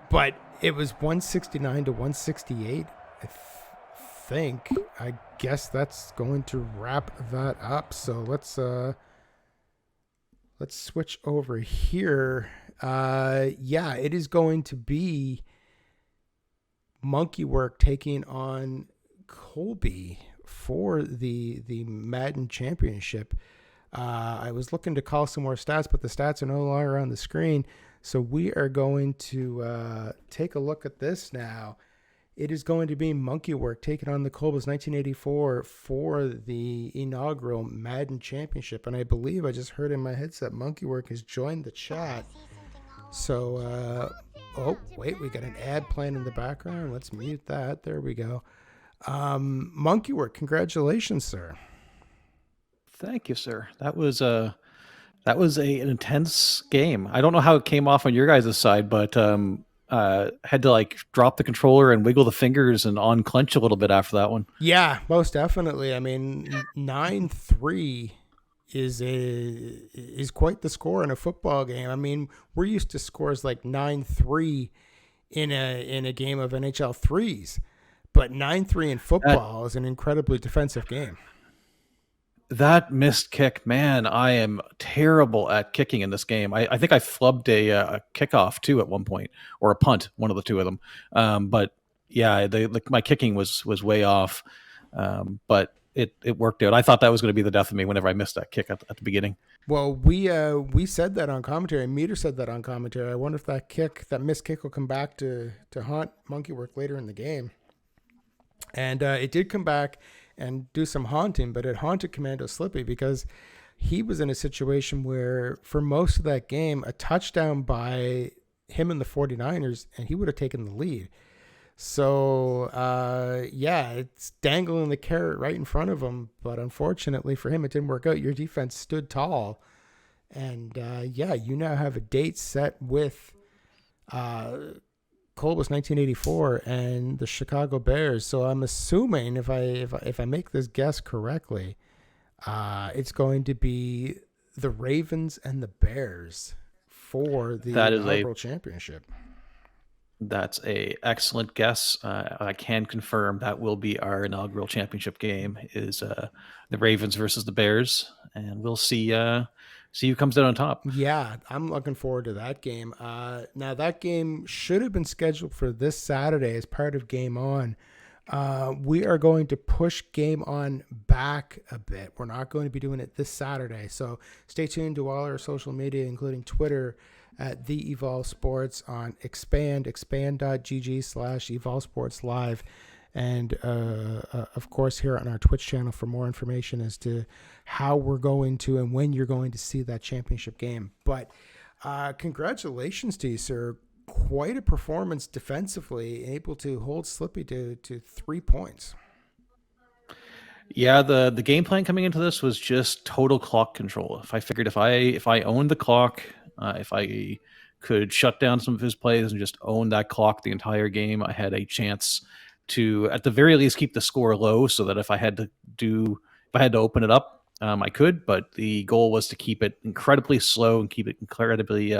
But it was 169 to 168, I think. I guess that's going to wrap that up. So let's switch over here. Yeah, it is going to be Monkeywork taking on Colby for the Madden Championship. I was looking to call some more stats, but the stats are no longer on the screen. So we are going to take a look at this now. It is going to be Monkeywork taking on the Colbus 1984 for the inaugural Madden Championship. And I believe I just heard in my headset Monkeywork has joined the chat. So, oh, wait, we got an ad playing in the background. Let's mute that. There we go. Monkeywork, congratulations, sir. Thank you, sir. That was an intense game. I don't know how it came off on your guys' side, but had to like drop the controller and wiggle the fingers and unclench a little bit after that one. Yeah, most definitely. I mean, 9-3 is quite the score in a football game. I mean, we're used to scores like 9-3 in a game of NHL 3s, but 9-3 in football is an incredibly defensive game. That missed kick, man, I am terrible at kicking in this game. I think I flubbed a kickoff too at one point, or a punt, one of the two of them. But yeah, my kicking was way off. But it worked out. I thought that was going to be the death of me whenever I missed that kick at the beginning. Well, we said that on commentary. Meter said that on commentary. I wonder if that missed kick will come back to haunt Monkeywork later in the game. And it did come back and do some haunting, but it haunted CommandoSlippy because he was in a situation where for most of that game, a touchdown by him and the 49ers, and he would have taken the lead. So, it's dangling the carrot right in front of him. But unfortunately for him, it didn't work out. Your defense stood tall. And, you now have a date set with Columbus 1984 and the Chicago Bears. So I'm assuming if I make this guess correctly, it's going to be the Ravens and the Bears for the inaugural championship. That's a excellent guess. I can confirm that will be our inaugural championship game is the Ravens versus the Bears, and we'll see who comes out on top. Yeah, I'm looking forward to that game. Now that game should have been scheduled for this Saturday as part of Game On. We are going to push Game On back a bit. We're not going to be doing it this Saturday, so stay tuned to all our social media, including Twitter at the Evolve Sports, on expand.gg/EvolveSportsLIve, and of course here on our Twitch channel for more information as to how we're going to and when you're going to see that championship game. But congratulations to you, sir. Quite a performance defensively, able to hold Slippy to 3 points. Yeah, the game plan coming into this was just total clock control. If I figured if I owned the clock, if I could shut down some of his plays and just own that clock the entire game, I had a chance to, at the very least, keep the score low so that if I had to open it up, I could. But the goal was to keep it incredibly slow and keep it incredibly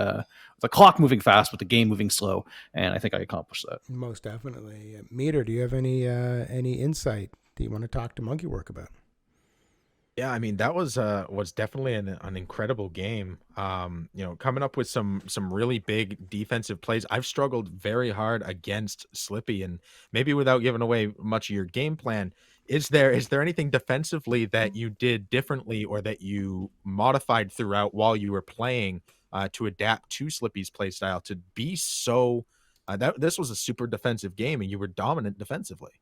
the clock moving fast, but the game moving slow. And I think I accomplished that. Most definitely. Meter, do you have any insight that you want to talk to Monkeywork about? Yeah, I mean, that was definitely an incredible game. Coming up with some really big defensive plays. I've struggled very hard against Slippy, and maybe without giving away much of your game plan, is there anything defensively that you did differently or that you modified throughout while you were playing to adapt to Slippy's play style to be so this was a super defensive game and you were dominant defensively?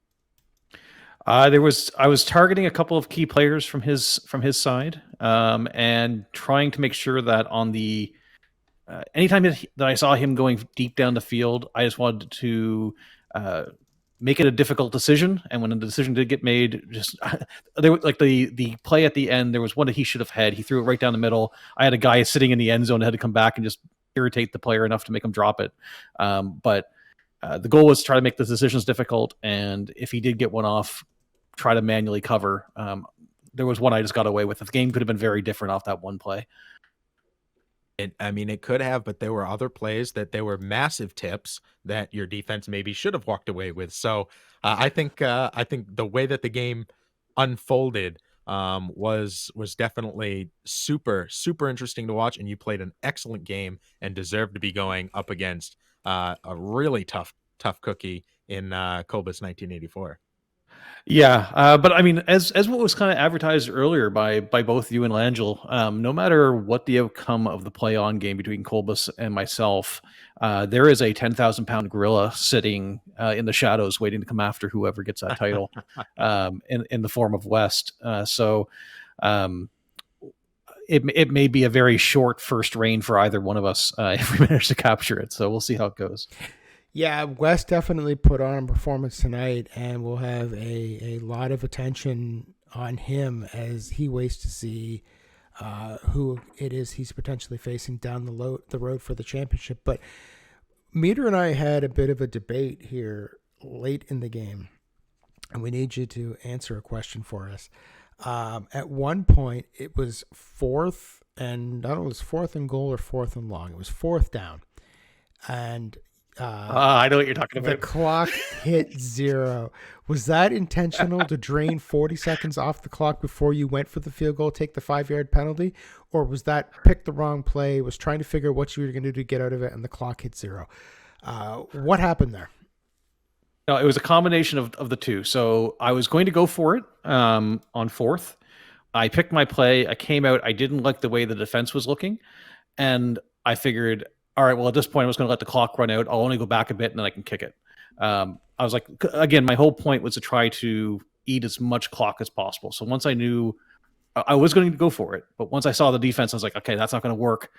I was targeting a couple of key players from his side, and trying to make sure that on the anytime that I saw him going deep down the field, I just wanted to make it a difficult decision. And when the decision did get made, just there was like the play at the end, there was one that he should have had. He threw it right down the middle. I had a guy sitting in the end zone that had to come back and just irritate the player enough to make him drop it. But the goal was to try to make the decisions difficult, and if he did get one off, try to manually cover. There was one I just got away with. The game could have been very different off that one play. It could have, but there were other plays that there were massive tips that your defense maybe should have walked away with. So I think the way that the game unfolded was definitely super, super interesting to watch. And you played an excellent game and deserved to be going up against a really tough cookie in Columbus 1984. Yeah, but I mean, as what was kind of advertised earlier by both you and Langell, no matter what the outcome of the play-on game between Columbus and myself, there is a 10,000-pound gorilla sitting in the shadows waiting to come after whoever gets that title in the form of West. So it may be a very short first reign for either one of us if we manage to capture it. So we'll see how it goes. Yeah, West definitely put on a performance tonight, and we'll have a lot of attention on him as he waits to see who it is he's potentially facing down the road for the championship. But Meter and I had a bit of a debate here late in the game, and we need you to answer a question for us. At one point, it was fourth and goal or fourth and long. It was fourth down, and I know what you're talking about. The clock hit 0. Was that intentional to drain 40 seconds off the clock before you went for the field goal, take the 5-yard penalty? Or was that pick the wrong play, was trying to figure out what you were going to do to get out of it, and the clock hit 0? What happened there? No, it was a combination of the two. So I was going to go for it on fourth. I picked my play. I came out. I didn't like the way the defense was looking. And I figured, all right, well, at this point, I was going to let the clock run out. I'll only go back a bit, and then I can kick it. I was like, again, my whole point was to try to eat as much clock as possible. So once I knew, I was going to go for it, but once I saw the defense, I was like, okay, that's not going to work.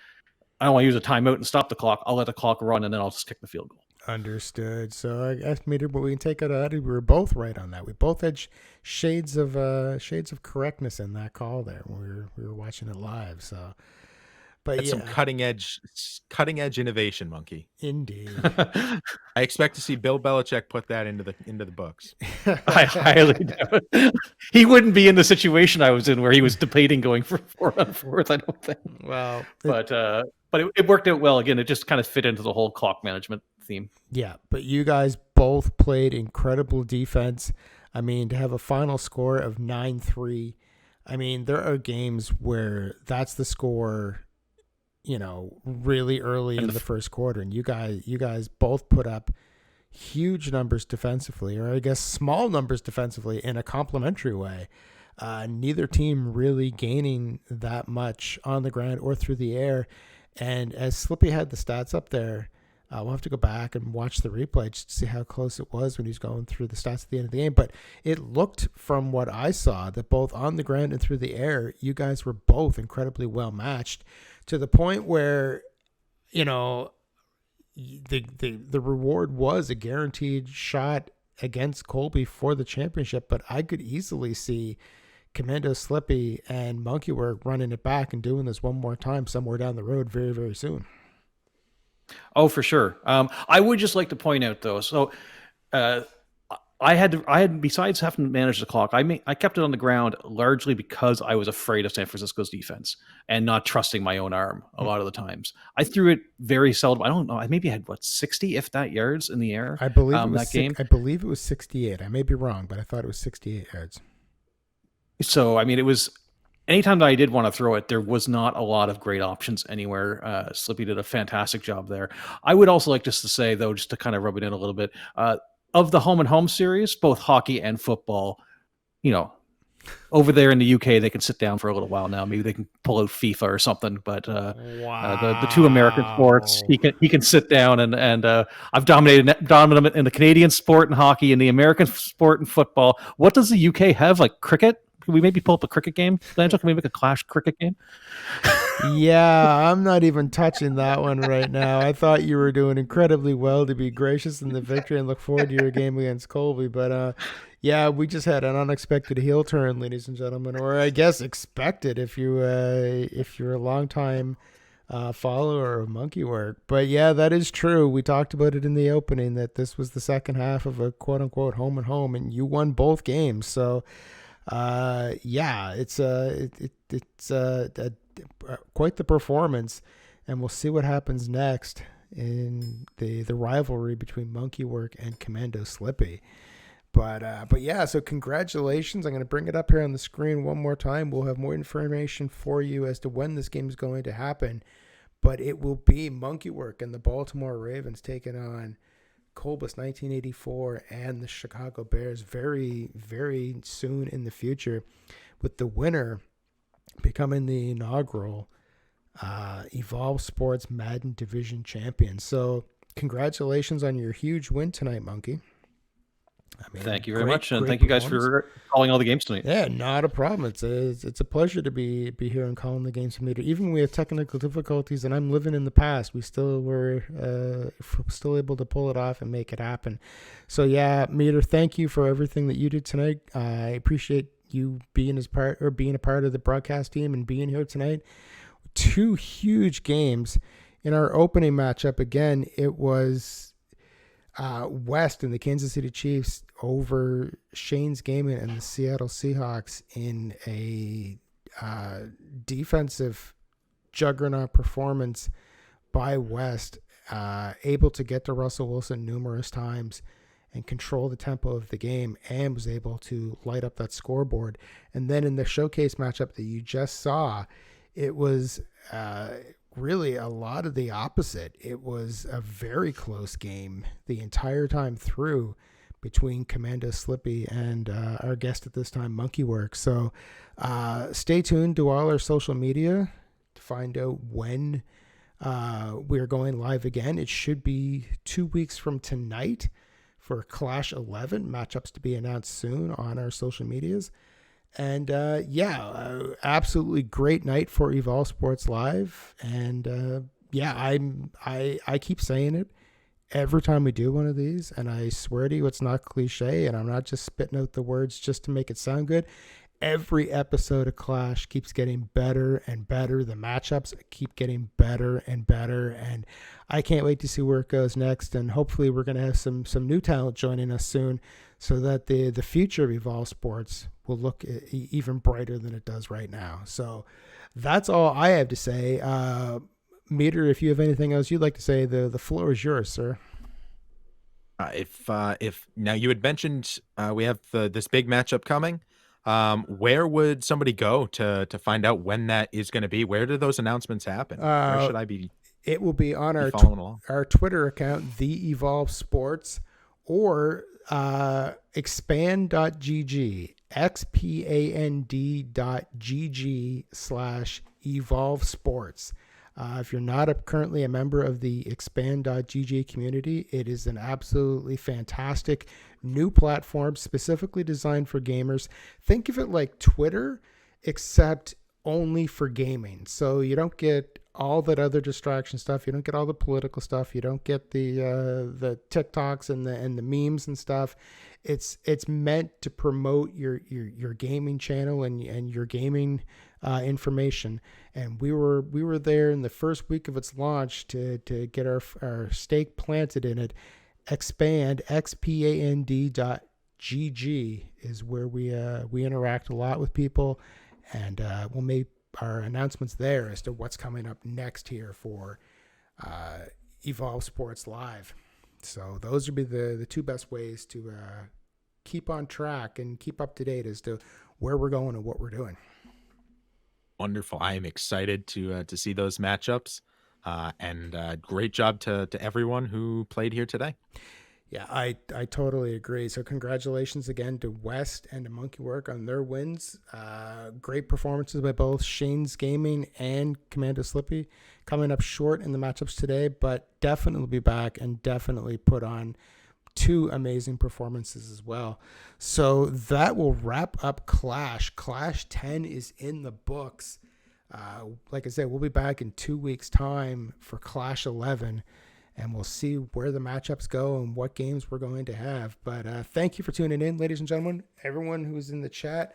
I don't want to use a timeout and stop the clock. I'll let the clock run, and then I'll just kick the field goal. Understood. So I guess, Meter, but we can take it out. We were both right on that. We both had shades of correctness in that call there when we were watching it live. So, but That's some cutting edge innovation, Monkey. Indeed. I expect to see Bill Belichick put that into the books. I highly doubt it. He wouldn't be in the situation I was in where he was debating going for 4-on-4. I don't think. Well, but it worked out well. Again, it just kind of fit into the whole clock management theme. Yeah, but you guys both played incredible defense. I mean, to have a final score of 9-3. I mean, there are games where that's the score, really early in the first quarter, and you guys both put up huge numbers defensively, or I guess small numbers defensively in a complementary way. Neither team really gaining that much on the ground or through the air. And as Slippy had the stats up there, we'll have to go back and watch the replay just to see how close it was when he's going through the stats at the end of the game. But it looked, from what I saw, that both on the ground and through the air, you guys were both incredibly well matched, to the point where, the reward was a guaranteed shot against Colby for the championship. But I could easily see CommandoSlippy and Monkeywork running it back and doing this one more time somewhere down the road very, very soon. Oh, for sure. I would just like to point out, though, so I had besides having to manage the clock, I kept it on the ground largely because I was afraid of San Francisco's defense and not trusting my own arm a lot of the times. I threw it very seldom. I don't know. I maybe had 60, if that, yards in the air. I believe it was that game. I believe it was 68. I may be wrong, but I thought it was 68 yards. So I mean, it was. Anytime that I did want to throw it, there was not a lot of great options anywhere. Slippy did a fantastic job there. I would also like just to say, though, just to kind of rub it in a little bit, of the home and home series, both hockey and football, over there in the UK, they can sit down for a little while now. Maybe they can pull out FIFA or something. But the two American sports, he can sit down and I've dominated him in the Canadian sport and hockey, and the American sport and football. What does the UK have, like cricket? Can we maybe pull up a cricket game? Angelo, can we make a Clash cricket game? Yeah, I'm not even touching that one right now. I thought you were doing incredibly well to be gracious in the victory and look forward to your game against Colby. But yeah, we just had an unexpected heel turn, ladies and gentlemen, or I guess expected if you're a longtime follower of Monkeywork. But yeah, that is true. We talked about it in the opening that this was the second half of a quote unquote home and home, and you won both games. So. Yeah, it's quite the performance, and we'll see what happens next in the rivalry between Monkeywork and CommandoSlippy. But yeah, so congratulations. I'm going to bring it up here on the screen one more time. We'll have more information for you as to when this game is going to happen, but it will be Monkeywork and the Baltimore Ravens taking on Colbus 1984 and the Chicago Bears very, very soon in the future, with the winner becoming the inaugural Evolve Sports Madden Division Champion. So congratulations on your huge win tonight, Monkey. I mean, thank you very much, and thank you guys for calling all the games tonight. Yeah, not a problem. It's a pleasure to be here and calling the games from Meter. Even when we have technical difficulties, and I'm living in the past, we still were still able to pull it off and make it happen. So yeah, Meter, thank you for everything that you did tonight. I appreciate you being a part of the broadcast team and being here tonight. Two huge games in our opening matchup. Again, it was West and the Kansas City Chiefs over Shane's Gaming and the Seattle Seahawks in a defensive juggernaut performance by West, able to get to Russell Wilson numerous times and control the tempo of the game, and was able to light up that scoreboard. And then in the showcase matchup that you just saw, it was really a lot of the opposite. It was a very close game the entire time through between CommandoSlippy and our guest at this time, Monkeywork. So stay tuned to all our social media to find out when we're going live again. It should be 2 weeks from tonight for Clash 11, matchups to be announced soon on our social medias. And absolutely great night for Evolve Sports Live. And I keep saying it every time we do one of these, and I swear to you, it's not cliche, and I'm not just spitting out the words just to make it sound good. Every episode of Clash keeps getting better and better. The matchups keep getting better and better, and I can't wait to see where it goes next. And hopefully we're going to have some new talent joining us soon, so that the future of Evolve Sports will look even brighter than it does right now. So that's all I have to say. Meter, if you have anything else you'd like to say, the floor is yours, sir. If now you had mentioned we have this big matchup coming. Where would somebody go to find out when that is going to be? Where do those announcements happen? Where should I be? It will be on our Twitter account, The Evolve Sports, or expand.gg, expand.gg/Evolve Sports. If you're not currently a member of the expand.gg community, it is an absolutely fantastic new platform specifically designed for gamers. Think of it like Twitter, except only for gaming. So you don't get all that other distraction stuff. You don't get all the political stuff. You don't get the TikToks and the memes and stuff. It's meant to promote your gaming channel and your gaming information. And we were there in the first week of its launch to get our stake planted in it. Expand, expand.gg is where we interact a lot with people, and we'll make our announcements there as to what's coming up next here for Evolve Sports Live. So those would be the two best ways to keep on track and keep up to date as to where we're going and what we're doing. Wonderful. I am excited to see those matchups. And great job to everyone who played here today. Yeah, I totally agree. So congratulations again to West and to Monkeywork on their wins. Great performances by both Shane's Gaming and CommandoSlippy, coming up short in the matchups today, but definitely be back and definitely put on two amazing performances as well. So that will wrap up Clash. Clash 10 is in the books. Like I said, we'll be back in 2 weeks' time for Clash 11, and we'll see where the matchups go and what games we're going to have. But thank you for tuning in, ladies and gentlemen. Everyone who's in the chat,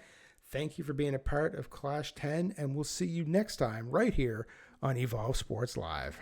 thank you for being a part of Clash 10, and we'll see you next time right here on Evolve Sports Live.